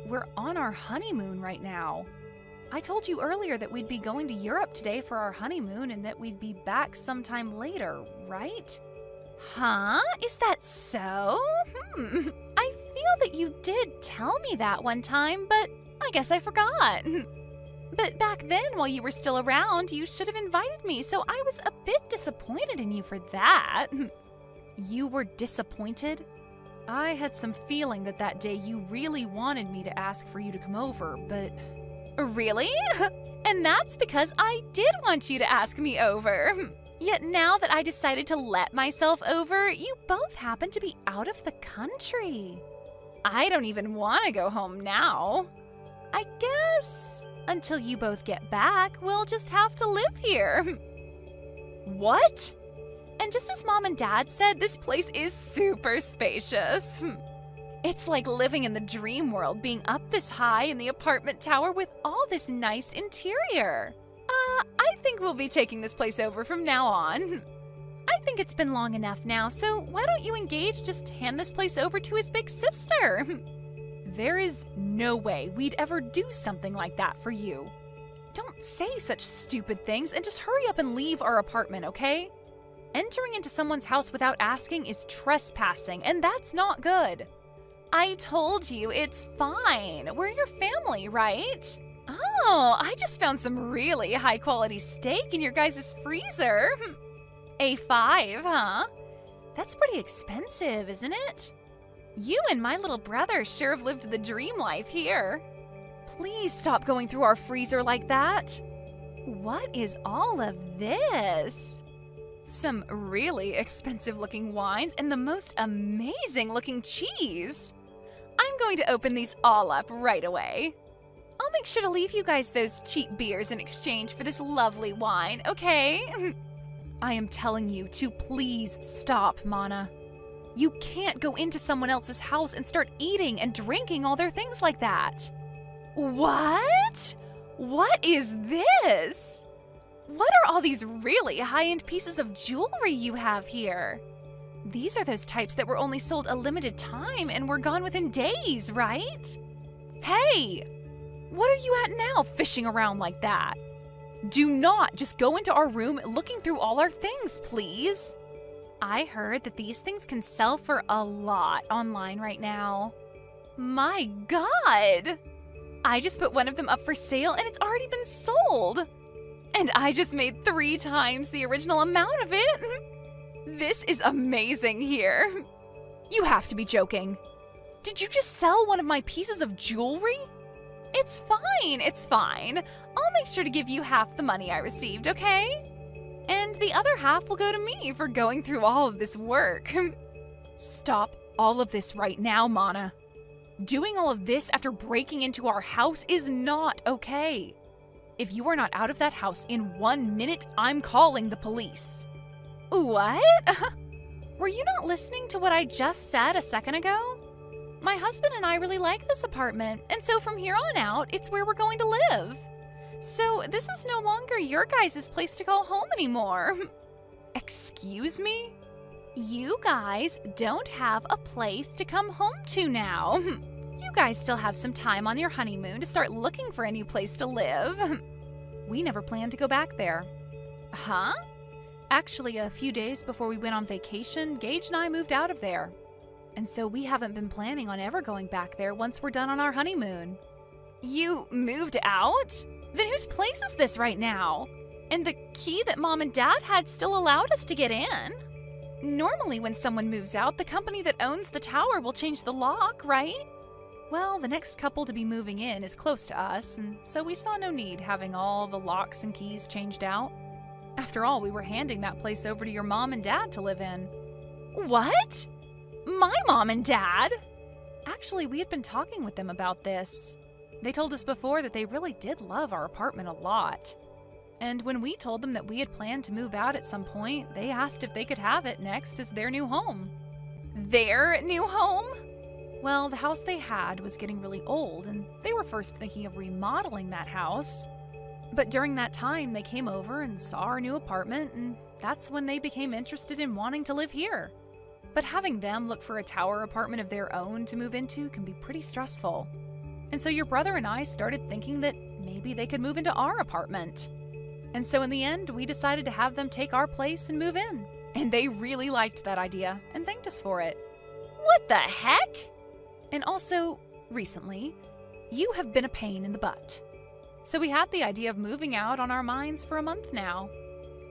Speaker 1: We're on our honeymoon right now. I told you earlier that we'd be going to Europe today for our honeymoon and that we'd be back sometime later, right? Huh? Is that so? I feel that you did tell me that one time, but I guess I forgot. But back then, while you were still around, you should have invited me, so I was a bit disappointed in you for that. You were disappointed? I had some feeling that day you really wanted me to ask for you to come over, but... Really? And that's because I did want you to ask me over. Yet now that I decided to let myself over, you both happen to be out of the country. I don't even want to go home now. I guess until you both get back, we'll just have to live here. What? And just as Mom and Dad said, this place is super spacious. It's like living in the dream world, being up this high in the apartment tower with all this nice interior. I think we'll be taking this place over from now on. I think it's been long enough now, so why don't you engage just hand this place over to his big sister? There is no way we'd ever do something like that for you. Don't say such stupid things and just hurry up and leave our apartment, okay? Entering into someone's house without asking is trespassing, and that's not good. I told you, it's fine. We're your family, right? Oh, I just found some really high-quality steak in your guys' freezer. A5, huh? That's pretty expensive, isn't it? You and my little brother sure have lived the dream life here. Please stop going through our freezer like that. What is all of this? Some really expensive-looking wines and the most amazing-looking cheese. I'm going to open these all up right away. I'll make sure to leave you guys those cheap beers in exchange for this lovely wine, okay? I am telling you to please stop, Mana. You can't go into someone else's house and start eating and drinking all their things like that. What? What is this? What are all these really high-end pieces of jewelry you have here? These are those types that were only sold a limited time and were gone within days, right? Hey! What are you at now, fishing around like that? Do not just go into our room looking through all our things, please. I heard that these things can sell for a lot online right now. My God! I just put one of them up for sale and it's already been sold. And I just made 3 times the original amount of it. This is amazing here. You have to be joking. Did you just sell one of my pieces of jewelry? It's fine, it's fine. I'll make sure to give you half the money I received, okay? And the other half will go to me for going through all of this work. Stop all of this right now, Mana. Doing all of this after breaking into our house is not okay. If you are not out of that house in 1 minute, I'm calling the police. What? Were you not listening to what I just said a second ago? My husband and I really like this apartment, and so from here on out, it's where we're going to live. So this is no longer your guys' place to call home anymore. Excuse me? You guys don't have a place to come home to now. You guys still have some time on your honeymoon to start looking for a new place to live. We never planned to go back there. Huh? Actually, a few days before we went on vacation, Gage and I moved out of there. And so we haven't been planning on ever going back there once we're done on our honeymoon. You moved out? Then whose place is this right now? And the key that Mom and Dad had still allowed us to get in. Normally when someone moves out, the company that owns the tower will change the lock, right? Well, the next couple to be moving in is close to us, and so we saw no need having all the locks and keys changed out. After all, we were handing that place over to your mom and dad to live in. What? My mom and dad? Actually, we had been talking with them about this. They told us before that they really did love our apartment a lot. And when we told them that we had planned to move out at some point, they asked if they could have it next as their new home. Their new home? Well, the house they had was getting really old, and they were first thinking of remodeling that house. But during that time, they came over and saw our new apartment, and that's when they became interested in wanting to live here. But having them look for a tower apartment of their own to move into can be pretty stressful. And so your brother and I started thinking that maybe they could move into our apartment. And so in the end, we decided to have them take our place and move in. And they really liked that idea and thanked us for it. What the heck? And also, recently, you have been a pain in the butt. So we had the idea of moving out on our minds for a month now.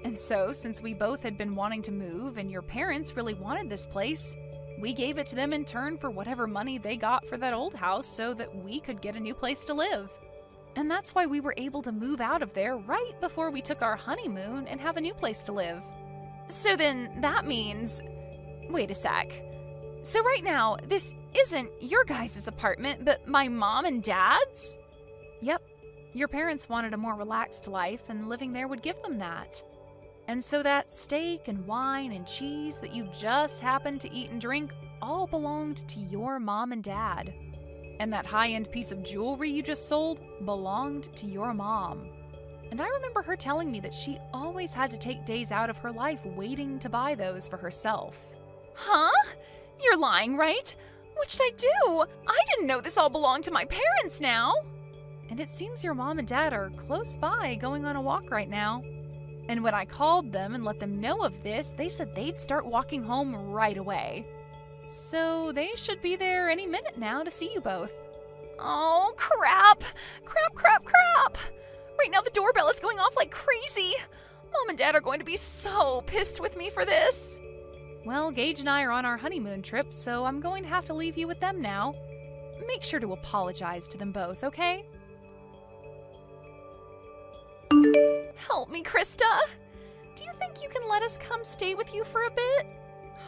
Speaker 1: And so, since we both had been wanting to move and your parents really wanted this place, we gave it to them in turn for whatever money they got for that old house so that we could get a new place to live. And that's why we were able to move out of there right before we took our honeymoon and have a new place to live. So then that means... Wait a sec. So right now, this isn't your guys' apartment, but my mom and dad's? Yep. Your parents wanted a more relaxed life, and living there would give them that. And so that steak and wine and cheese that you just happened to eat and drink all belonged to your mom and dad. And that high-end piece of jewelry you just sold belonged to your mom. And I remember her telling me that she always had to take days out of her life waiting to buy those for herself. Huh? You're lying, right? What should I do? I didn't know this all belonged to my parents now. And it seems your mom and dad are close by going on a walk right now. And when I called them and let them know of this, they said they'd start walking home right away. So they should be there any minute now to see you both. Oh, crap! Crap, crap, crap! Right now the doorbell is going off like crazy. Mom and Dad are going to be so pissed with me for this. Well, Gage and I are on our honeymoon trip, so I'm going to have to leave you with them now. Make sure to apologize to them both, okay? Help me, Krista! Do you think you can let us come stay with you for a bit?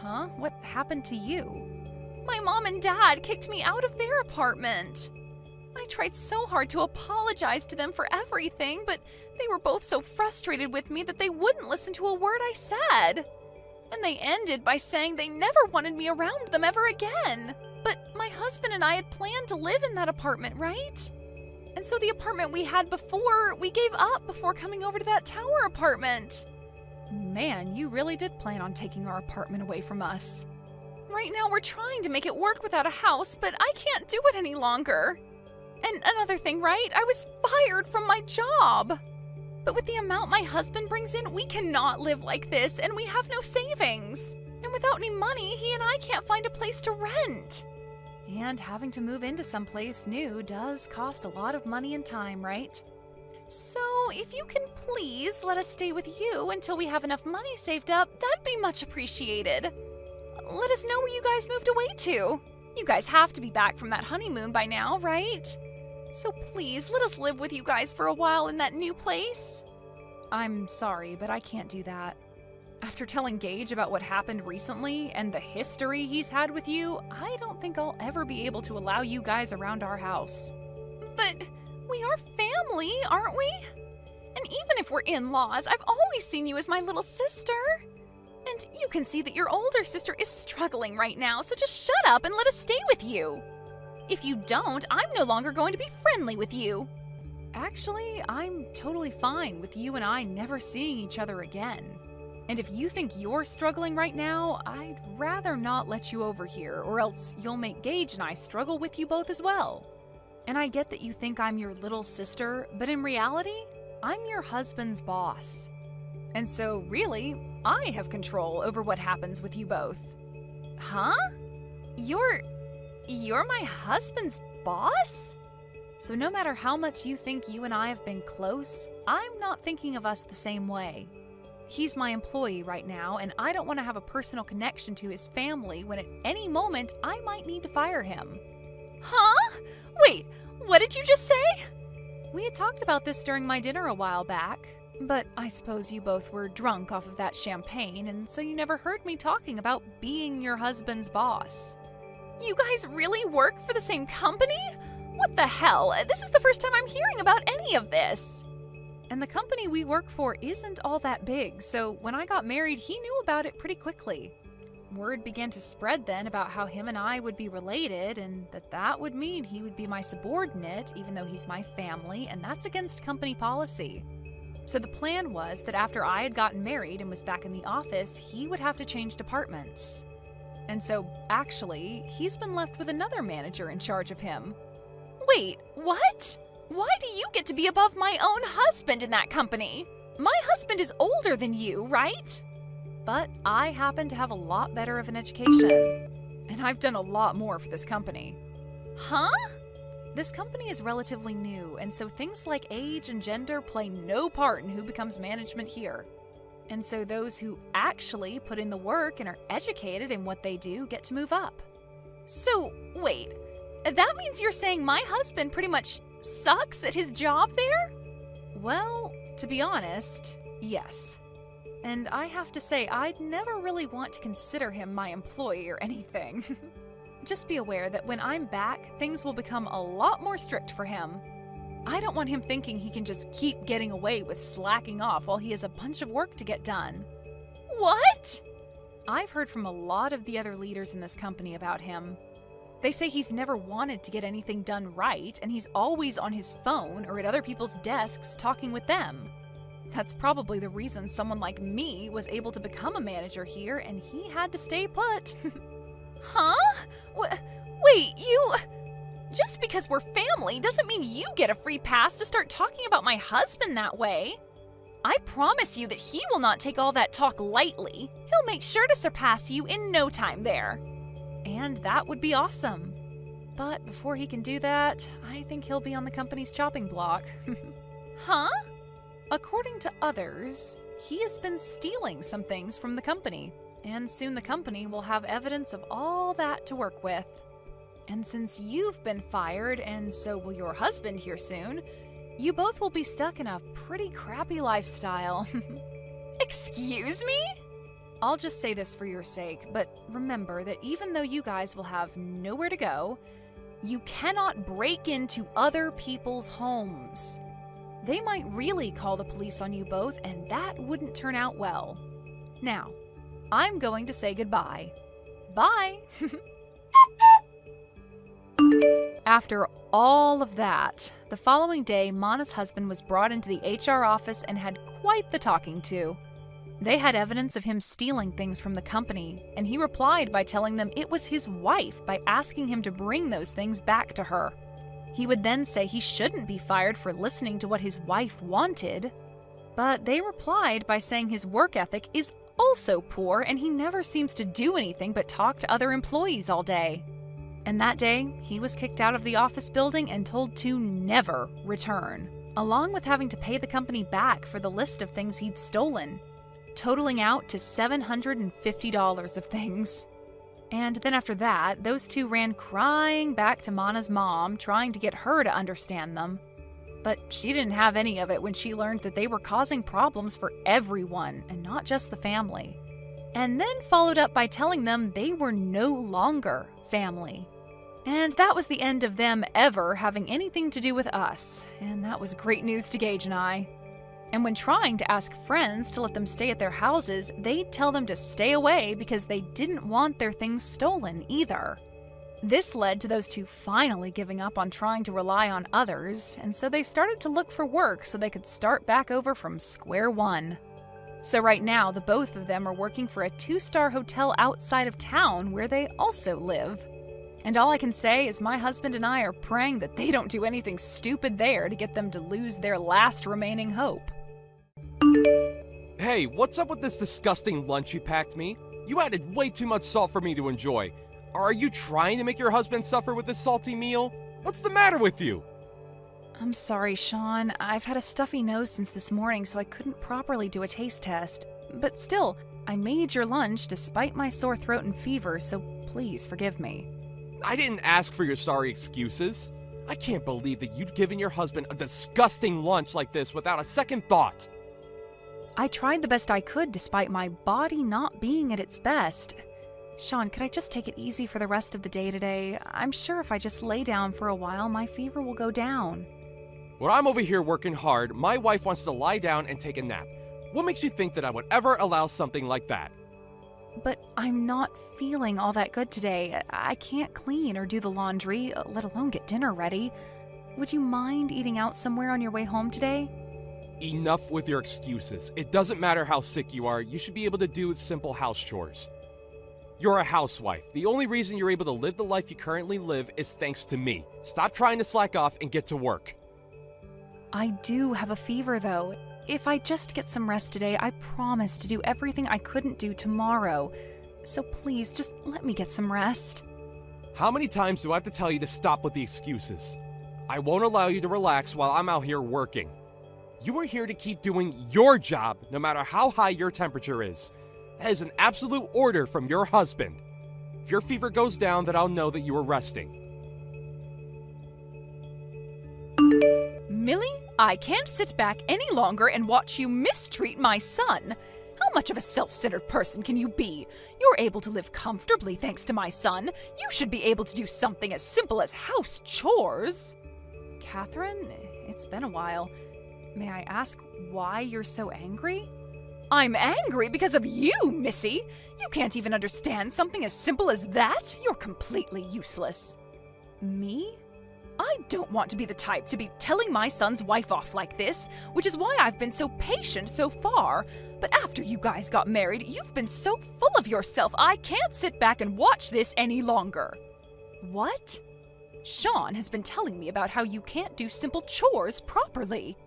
Speaker 1: Huh? What happened to you? My mom and dad kicked me out of their apartment. I tried so hard to apologize to them for everything, but they were both so frustrated with me that they wouldn't listen to a word I said. And they ended by saying they never wanted me around them ever again. But my husband and I had planned to live in that apartment, right? And so the apartment we had before, we gave up before coming over to that tower apartment. Man, you really did plan on taking our apartment away from us. Right now we're trying to make it work without a house, but I can't do it any longer. And another thing, right? I was fired from my job. But with the amount my husband brings in, we cannot live like this, and we have no savings. And without any money, he and I can't find a place to rent. And having to move into someplace new does cost a lot of money and time, right? So if you can please let us stay with you until we have enough money saved up, that'd be much appreciated. Let us know where you guys moved away to. You guys have to be back from that honeymoon by now, right? So please, let us live with you guys for a while in that new place. I'm sorry, but I can't do that. After telling Gage about what happened recently and the history he's had with you, I don't think I'll ever be able to allow you guys around our house. But we are family, aren't we? And even if we're in-laws, I've always seen you as my little sister. And you can see that your older sister is struggling right now, so just shut up and let us stay with you. If you don't, I'm no longer going to be friendly with you. Actually, I'm totally fine with you and I never seeing each other again. And if you think you're struggling right now, I'd rather not let you over here, or else you'll make Gage and I struggle with you both as well. And I get that you think I'm your little sister, but in reality, I'm your husband's boss. And so, really, I have control over what happens with you both. Huh? You're my husband's boss? So no matter how much you think you and I have been close, I'm not thinking of us the same way. He's my employee right now, and I don't want to have a personal connection to his family when at any moment I might need to fire him. Huh? Wait, what did you just say? We had talked about this during my dinner a while back, but I suppose you both were drunk off of that champagne, and so you never heard me talking about being your husband's boss. You guys really work for the same company? What the hell? This is the first time I'm hearing about any of this. And the company we work for isn't all that big, so when I got married, he knew about it pretty quickly. Word began to spread then about how him and I would be related, and that would mean he would be my subordinate, even though he's my family, and that's against company policy. So the plan was that after I had gotten married and was back in the office, he would have to change departments. And so, actually, he's been left with another manager in charge of him. Wait, what? Why do you get to be above my own husband in that company? My husband is older than you, right? But I happen to have a lot better of an education. And I've done a lot more for this company. Huh? This company is relatively new, and so things like age and gender play no part in who becomes management here. And so those who actually put in the work and are educated in what they do get to move up. So, wait, that means you're saying my husband pretty much sucks at his job there? Well, to be honest, yes. And I have to say, I'd never really want to consider him my employee or anything. Just be aware that when I'm back, things will become a lot more strict for him. I don't want him thinking he can just keep getting away with slacking off while he has a bunch of work to get done. What? I've heard from a lot of the other leaders in this company about him. They say he's never wanted to get anything done right, and he's always on his phone or at other people's desks talking with them. That's probably the reason someone like me was able to become a manager here, and he had to stay put. Huh? Wait, you... Just because we're family doesn't mean you get a free pass to start talking about my husband that way. I promise you that he will not take all that talk lightly. He'll make sure to surpass you in no time there. And that would be awesome. But before he can do that, I think he'll be on the company's chopping block. Huh? According to others, he has been stealing some things from the company, and soon the company will have evidence of all that to work with. And since you've been fired, and so will your husband here soon, you both will be stuck in a pretty crappy lifestyle. Excuse me? I'll just say this for your sake, but remember that even though you guys will have nowhere to go, you cannot break into other people's homes. They might really call the police on you both, and that wouldn't turn out well. Now, I'm going to say goodbye. Bye! After all of that, the following day, Mana's husband was brought into the HR office and had quite the talking to. They had evidence of him stealing things from the company, and he replied by telling them it was his wife by asking him to bring those things back to her. He would then say he shouldn't be fired for listening to what his wife wanted, but they replied by saying his work ethic is also poor and he never seems to do anything but talk to other employees all day. And that day, he was kicked out of the office building and told to never return, along with having to pay the company back for the list of things he'd stolen, totaling out to $750 of things. And then after that, those two ran crying back to Mana's mom, trying to get her to understand them. But she didn't have any of it when she learned that they were causing problems for everyone, and not just the family. And then followed up by telling them they were no longer family. And that was the end of them ever having anything to do with us, and that was great news to Gage and I. And when trying to ask friends to let them stay at their houses, they'd tell them to stay away because they didn't want their things stolen either. This led to those two finally giving up on trying to rely on others, and so they started to look for work so they could start back over from square one. So right now, the both of them are working for a 2-star hotel outside of town where they also live. And all I can say is my husband and I are praying that they don't do anything stupid there to get them to lose their last remaining hope.
Speaker 2: Hey, what's up with this disgusting lunch you packed me? You added way too much salt for me to enjoy. Are you trying to make your husband suffer with this salty meal? What's the matter with you?
Speaker 1: I'm sorry, Sean. I've had a stuffy nose since this morning, so I couldn't properly do a taste test. But still, I made your lunch despite my sore throat and fever, so please forgive me.
Speaker 2: I didn't ask for your sorry excuses. I can't believe that you'd given your husband a disgusting lunch like this without a second thought.
Speaker 1: I tried the best I could despite my body not being at its best. Sean, could I just take it easy for the rest of the day today? I'm sure if I just lay down for a while, my fever will go down.
Speaker 2: When I'm over here working hard, my wife wants to lie down and take a nap. What makes you think that I would ever allow something like that?
Speaker 1: But I'm not feeling all that good today. I can't clean or do the laundry, let alone get dinner ready. Would you mind eating out somewhere on your way home today?
Speaker 2: Enough with your excuses. It doesn't matter how sick you are, you should be able to do simple house chores. You're a housewife. The only reason you're able to live the life you currently live is thanks to me. Stop trying to slack off and get to work.
Speaker 1: I do have a fever, though. If I just get some rest today, I promise to do everything I couldn't do tomorrow. So please, just let me get some rest.
Speaker 2: How many times do I have to tell you to stop with the excuses? I won't allow you to relax while I'm out here working. You are here to keep doing your job, no matter how high your temperature is. That is an absolute order from your husband. If your fever goes down, then I'll know that you are resting.
Speaker 1: Millie, I can't sit back any longer and watch you mistreat my son. How much of a self-centered person can you be? You're able to live comfortably thanks to my son. You should be able to do something as simple as house chores. Catherine, it's been a while. May I ask why you're so angry? I'm angry because of you, Missy. You can't even understand something as simple as that. You're completely useless. Me? I don't want to be the type to be telling my son's wife off like this, which is why I've been so patient so far. But after you guys got married, you've been so full of yourself, I can't sit back and watch this any longer. What? Sean has been telling me about how you can't do simple chores properly.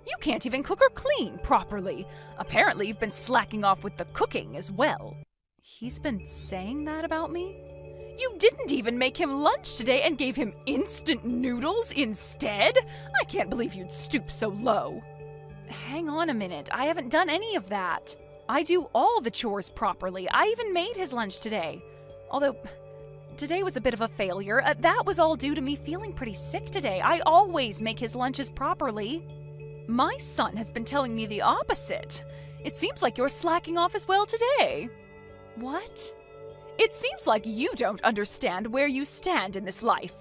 Speaker 1: You can't even cook or clean properly. Apparently, you've been slacking off with the cooking as well. He's been saying that about me? You didn't even make him lunch today and gave him instant noodles instead? I can't believe you'd stoop so low. Hang on a minute, I haven't done any of that. I do all the chores properly. I even made his lunch today. Although, today was a bit of a failure. That was all due to me feeling pretty sick today. I always make his lunches properly. My son has been telling me the opposite. It seems like you're slacking off as well today. What? It seems like you don't understand where you stand in this life.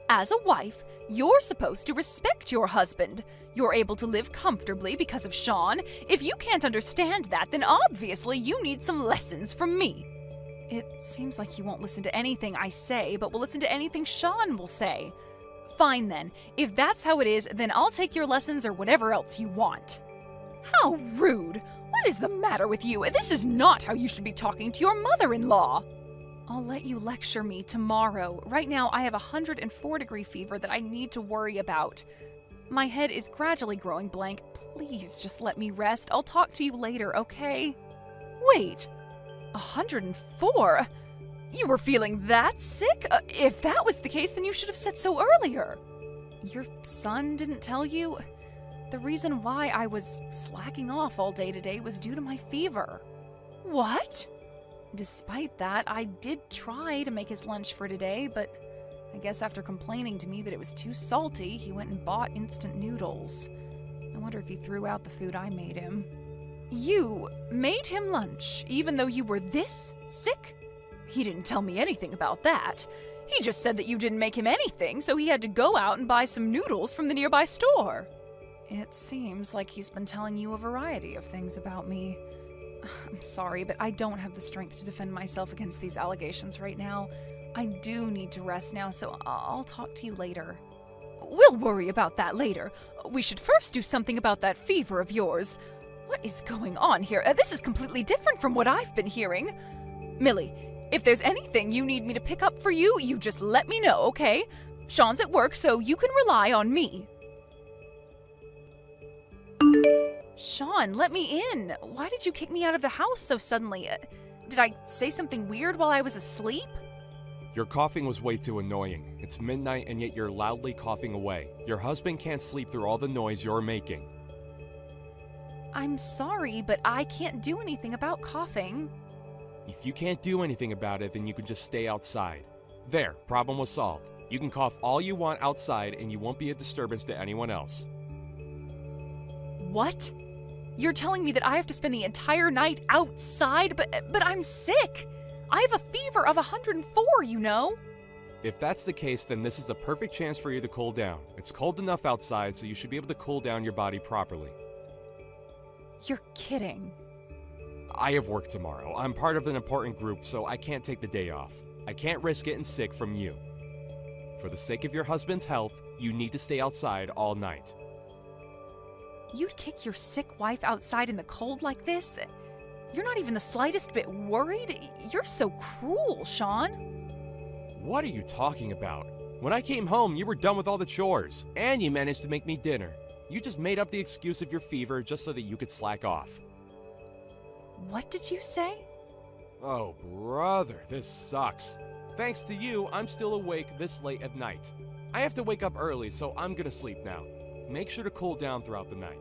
Speaker 1: As a wife, you're supposed to respect your husband. You're able to live comfortably because of Sean. If you can't understand that, then obviously you need some lessons from me. It seems like you won't listen to anything I say, but will listen to anything Sean will say. Fine then. If that's how it is, then I'll take your lessons or whatever else you want. How rude! What is the matter with you? This is not how you should be talking to your mother-in-law. I'll let you lecture me tomorrow. Right now, I have a 104-degree fever that I need to worry about. My head is gradually growing blank. Please just let me rest. I'll talk to you later, okay? Wait, 104? You were feeling that sick? If that was the case, then you should have said so earlier. Your son didn't tell you? The reason why I was slacking off all day today was due to my fever. What? Despite that, I did try to make his lunch for today, but I guess after complaining to me that it was too salty, he went and bought instant noodles. I wonder if he threw out the food I made him. You made him lunch, even though you were this sick? He didn't tell me anything about that. He just said that you didn't make him anything, so he had to go out and buy some noodles from the nearby store. It seems like he's been telling you a variety of things about me. I'm sorry, but I don't have the strength to defend myself against these allegations right now. I do need to rest now, so I'll talk to you later. We'll worry about that later. We should first do something about that fever of yours. What is going on here? This is completely different from what I've been hearing. Millie, if there's anything you need me to pick up for you, you just let me know, okay? Sean's at work, so you can rely on me. Sean, let me in. Why did you kick me out of the house so suddenly? Did I say something weird while I was asleep?
Speaker 2: Your coughing was way too annoying. It's midnight and yet you're loudly coughing away. Your husband can't sleep through all the noise you're making.
Speaker 1: I'm sorry, but I can't do anything about coughing.
Speaker 2: If you can't do anything about it, then you can just stay outside. There, problem was solved. You can cough all you want outside and you won't be a disturbance to anyone else.
Speaker 1: What? You're telling me that I have to spend the entire night outside, but I'm sick. I have a fever of 104, you know?
Speaker 2: If that's the case, then this is a perfect chance for you to cool down. It's cold enough outside, so you should be able to cool down your body properly.
Speaker 1: You're kidding.
Speaker 2: I have work tomorrow. I'm part of an important group, so I can't take the day off. I can't risk getting sick from you. For the sake of your husband's health, you need to stay outside all night.
Speaker 1: You'd kick your sick wife outside in the cold like this? You're not even the slightest bit worried? You're so cruel, Sean.
Speaker 2: What are you talking about? When I came home, you were done with all the chores, and you managed to make me dinner. You just made up the excuse of your fever just so that you could slack off.
Speaker 1: What did you say?
Speaker 2: Oh, brother, this sucks. Thanks to you, I'm still awake this late at night. I have to wake up early, so I'm gonna sleep now. Make sure to cool down throughout the night.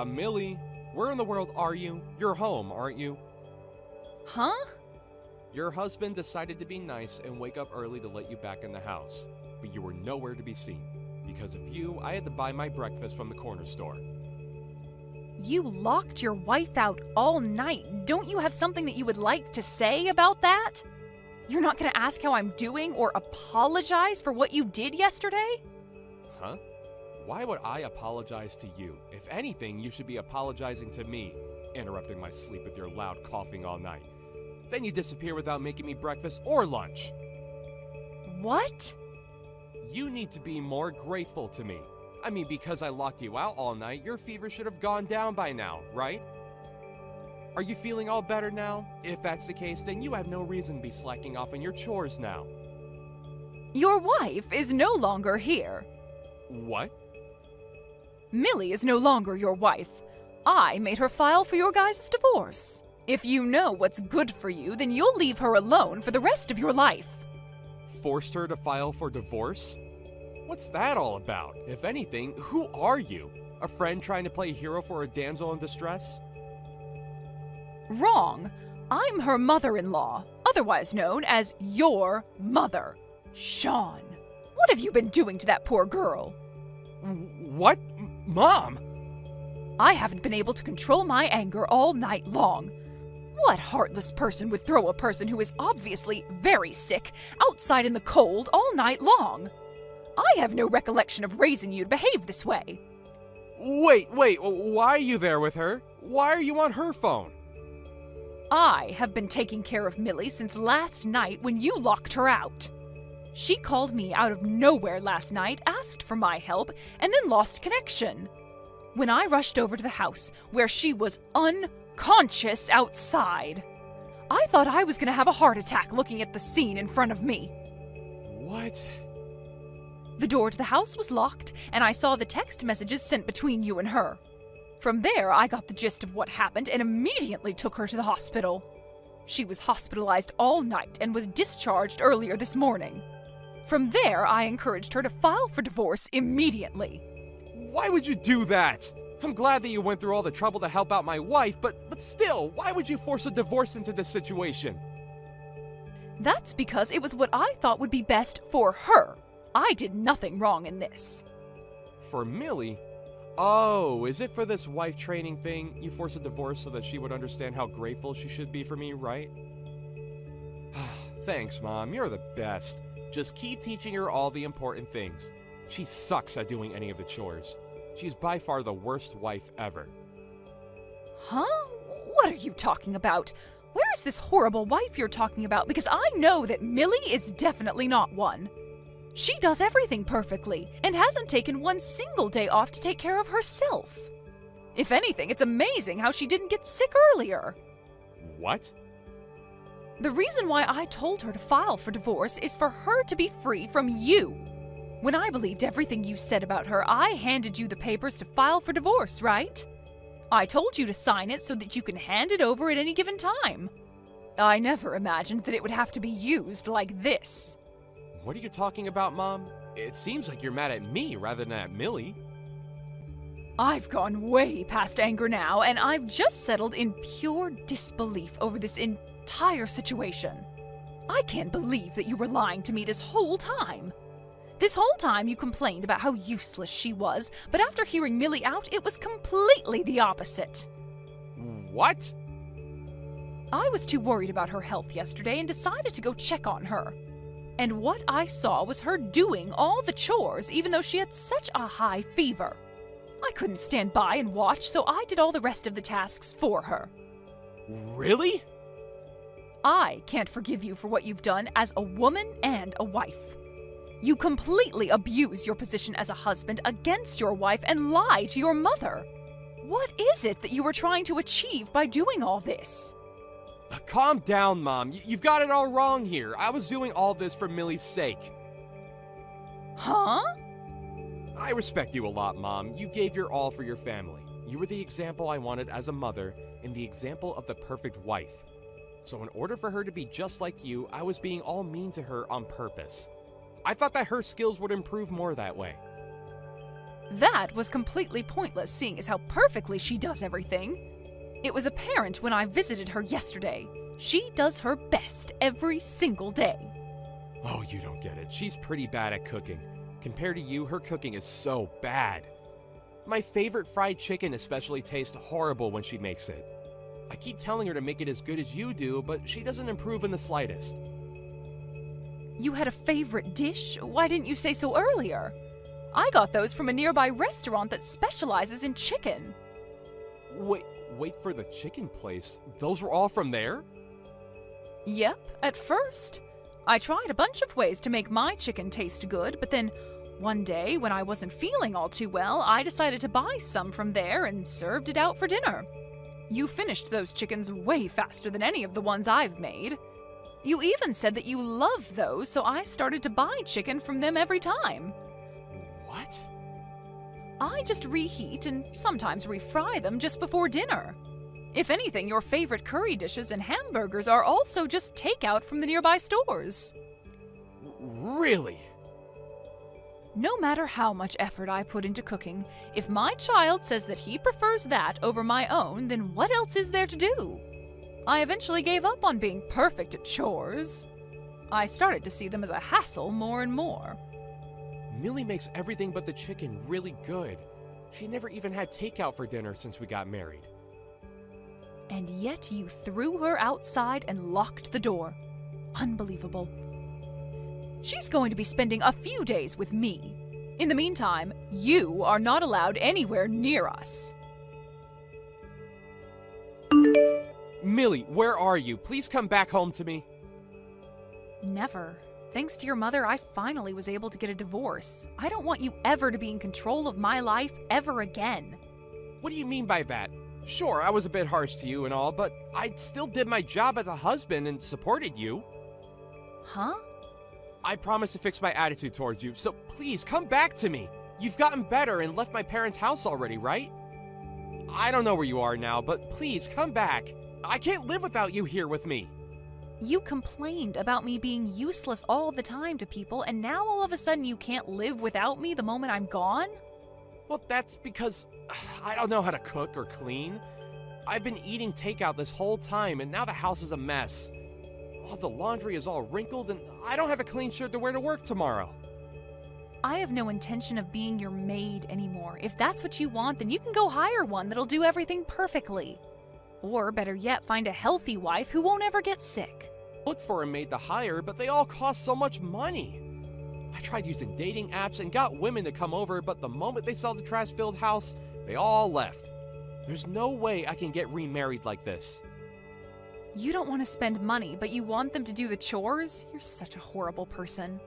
Speaker 2: Millie, where in the world are you? You're home, aren't you?
Speaker 1: Huh?
Speaker 2: Your husband decided to be nice and wake up early to let you back in the house, but you were nowhere to be seen. Because of you, I had to buy my breakfast from the corner store.
Speaker 1: You locked your wife out all night. Don't you have something that you would like to say about that? You're not gonna ask how I'm doing or apologize for what you did yesterday?
Speaker 2: Huh? Why would I apologize to you? If anything, you should be apologizing to me, interrupting my sleep with your loud coughing all night. Then you disappear without making me breakfast or lunch.
Speaker 1: What?
Speaker 2: You need to be more grateful to me. I mean, because I locked you out all night, your fever should have gone down by now, right? Are you feeling all better now? If that's the case, then you have no reason to be slacking off on your chores now.
Speaker 1: Your wife is no longer here.
Speaker 2: What?
Speaker 1: Millie is no longer your wife. I made her file for your guys' divorce. If you know what's good for you, then you'll leave her alone for the rest of your life.
Speaker 2: Forced her to file for divorce? What's that all about? If anything, who are you? A friend trying to play hero for a damsel in distress?
Speaker 1: Wrong. I'm her mother-in-law, otherwise known as your mother, Sean. What have you been doing to that poor girl?
Speaker 2: What? Mom?
Speaker 1: I haven't been able to control my anger all night long. What heartless person would throw a person who is obviously very sick outside in the cold all night long? I have no recollection of raising you to behave this way.
Speaker 2: Wait, why are you there with her? Why are you on her phone?
Speaker 1: I have been taking care of Millie since last night when you locked her out. She called me out of nowhere last night, asked for my help, and then lost connection. When I rushed over to the house, where she was unconscious outside, I thought I was going to have a heart attack looking at the scene in front of me.
Speaker 2: What?
Speaker 1: The door to the house was locked, and I saw the text messages sent between you and her. From there, I got the gist of what happened and immediately took her to the hospital. She was hospitalized all night and was discharged earlier this morning. From there, I encouraged her to file for divorce immediately.
Speaker 2: Why would you do that? I'm glad that you went through all the trouble to help out my wife, but still, why would you force a divorce into this situation?
Speaker 1: That's because it was what I thought would be best for her. I did nothing wrong in this.
Speaker 2: For Millie? Oh, is it for this wife training thing? You forced a divorce so that she would understand how grateful she should be for me, right? Thanks, Mom. You're the best. Just keep teaching her all the important things. She sucks at doing any of the chores. She's by far the worst wife ever.
Speaker 1: Huh? What are you talking about? Where is this horrible wife you're talking about? Because I know that Millie is definitely not one. She does everything perfectly and hasn't taken one single day off to take care of herself. If anything, it's amazing how she didn't get sick earlier.
Speaker 2: What?
Speaker 1: The reason why I told her to file for divorce is for her to be free from you. When I believed everything you said about her, I handed you the papers to file for divorce, right? I told you to sign it so that you can hand it over at any given time. I never imagined that it would have to be used like this.
Speaker 2: What are you talking about, Mom? It seems like you're mad at me rather than at Millie.
Speaker 1: I've gone way past anger now, and I've just settled in pure disbelief over this entire situation. I can't believe that you were lying to me this whole time. This whole time you complained about how useless she was, but after hearing Millie out, it was completely the opposite.
Speaker 2: What?
Speaker 1: I was too worried about her health yesterday and decided to go check on her. And what I saw was her doing all the chores even though she had such a high fever. I couldn't stand by and watch, so I did all the rest of the tasks for her.
Speaker 2: Really?
Speaker 1: I can't forgive you for what you've done as a woman and a wife. You completely abuse your position as a husband against your wife and lie to your mother. What is it that you were trying to achieve by doing all this?
Speaker 2: Calm down, Mom. You've got it all wrong here. I was doing all this for Millie's sake.
Speaker 1: Huh?
Speaker 2: I respect you a lot, Mom. You gave your all for your family. You were the example I wanted as a mother and the example of the perfect wife. So in order for her to be just like you, I was being all mean to her on purpose. I thought that her skills would improve more that way.
Speaker 1: That was completely pointless, seeing as how perfectly she does everything. It was apparent when I visited her yesterday. She does her best every single day.
Speaker 2: Oh, you don't get it. She's pretty bad at cooking. Compared to you, her cooking is so bad. My favorite fried chicken especially tastes horrible when she makes it. I keep telling her to make it as good as you do, but she doesn't improve in the slightest.
Speaker 1: You had a favorite dish? Why didn't you say so earlier? I got those from a nearby restaurant that specializes in chicken.
Speaker 2: Wait for the chicken place. Those were all from there?
Speaker 1: Yep, at first. I tried a bunch of ways to make my chicken taste good, but then one day when I wasn't feeling all too well, I decided to buy some from there and served it out for dinner. You finished those chickens way faster than any of the ones I've made. You even said that you love those, so I started to buy chicken from them every time.
Speaker 2: What?
Speaker 1: I just reheat and sometimes refry them just before dinner. If anything, your favorite curry dishes and hamburgers are also just takeout from the nearby stores.
Speaker 2: Really?
Speaker 1: No matter how much effort I put into cooking, if my child says that he prefers that over my own, then what else is there to do? I eventually gave up on being perfect at chores. I started to see them as a hassle more and more.
Speaker 2: Millie makes everything but the chicken really good. She never even had takeout for dinner since we got married.
Speaker 1: And yet you threw her outside and locked the door. Unbelievable. She's going to be spending a few days with me. In the meantime, you are not allowed anywhere near us.
Speaker 2: Millie, where are you? Please come back home to me.
Speaker 1: Never. Thanks to your mother, I finally was able to get a divorce. I don't want you ever to be in control of my life ever again.
Speaker 2: What do you mean by that? Sure, I was a bit harsh to you and all, but I still did my job as a husband and supported you.
Speaker 1: Huh?
Speaker 2: I promised to fix my attitude towards you, so please come back to me. You've gotten better and left my parents' house already, right? I don't know where you are now, but please come back. I can't live without you here with me.
Speaker 1: You complained about me being useless all the time to people, and now all of a sudden you can't live without me the moment I'm gone?
Speaker 2: Well, that's because I don't know how to cook or clean. I've been eating takeout this whole time, and now the house is a mess. Oh, the laundry is all wrinkled, and I don't have a clean shirt to wear to work tomorrow.
Speaker 1: I have no intention of being your maid anymore. If that's what you want, then you can go hire one that'll do everything perfectly. Or better yet, find a healthy wife who won't ever get sick.
Speaker 2: Looked for a maid to hire, but they all cost so much money. I tried using dating apps and got women to come over, but the moment they saw the trash-filled house, they all left. There's no way I can get remarried like this.
Speaker 1: You don't want to spend money, but you want them to do the chores? You're such a horrible person.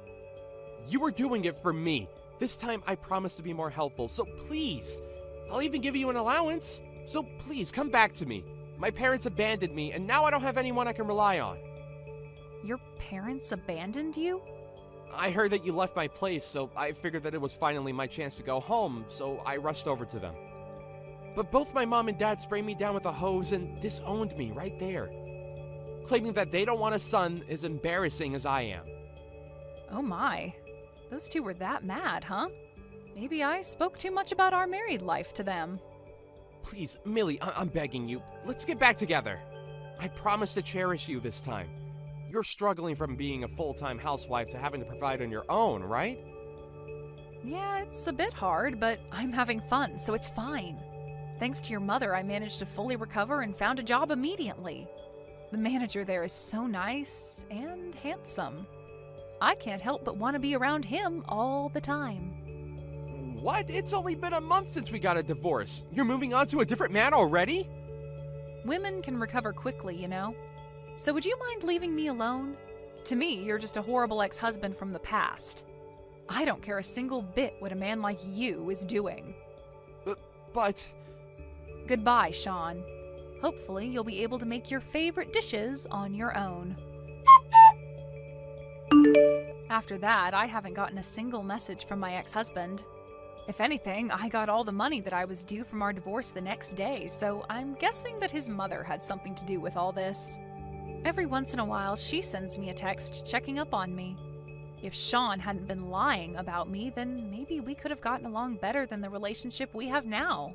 Speaker 2: You were doing it for me. This time I promise to be more helpful, so please. I'll even give you an allowance. So please, come back to me. My parents abandoned me, and now I don't have anyone I can rely on.
Speaker 1: Your parents abandoned you?
Speaker 2: I heard that you left my place, so I figured that it was finally my chance to go home, so I rushed over to them. But both my mom and dad sprayed me down with a hose and disowned me right there. Claiming that they don't want a son as embarrassing as I am.
Speaker 1: Oh my. Those two were that mad, huh? Maybe I spoke too much about our married life to them.
Speaker 2: Please, Millie, I'm begging you. Let's get back together. I promise to cherish you this time. You're struggling from being a full-time housewife to having to provide on your own, right?
Speaker 1: Yeah, it's a bit hard, but I'm having fun, so it's fine. Thanks to your mother, I managed to fully recover and found a job immediately. The manager there is so nice and handsome. I can't help but want to be around him all the time.
Speaker 2: What? It's only been a month since we got a divorce. You're moving on to a different man already?
Speaker 1: Women can recover quickly, you know. So would you mind leaving me alone? To me, you're just a horrible ex-husband from the past. I don't care a single bit what a man like you is doing.
Speaker 2: But...
Speaker 1: Goodbye, Sean. Hopefully, you'll be able to make your favorite dishes on your own. After that, I haven't gotten a single message from my ex-husband. If anything, I got all the money that I was due from our divorce the next day, so I'm guessing that his mother had something to do with all this. Every once in a while, she sends me a text checking up on me. If Sean hadn't been lying about me, then maybe we could have gotten along better than the relationship we have now.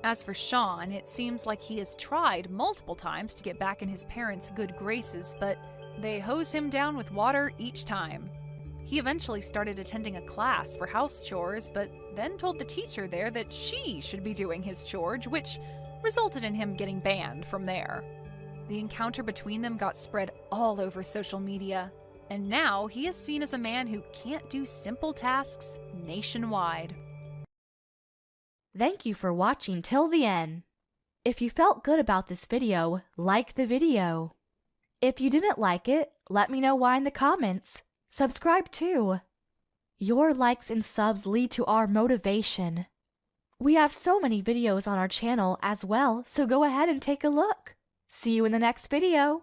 Speaker 1: As for Sean, it seems like he has tried multiple times to get back in his parents' good graces, but they hose him down with water each time. He eventually started attending a class for house chores, but then told the teacher there that she should be doing his chores, which resulted in him getting banned from there. The encounter between them got spread all over social media, and now he is seen as a man who can't do simple tasks nationwide.
Speaker 3: Thank you for watching till the end. If you felt good about this video, like the video. If you didn't like it, let me know why in the comments. Subscribe too. Your likes and subs lead to our motivation. We have so many videos on our channel as well, so go ahead and take a look. See you in the next video.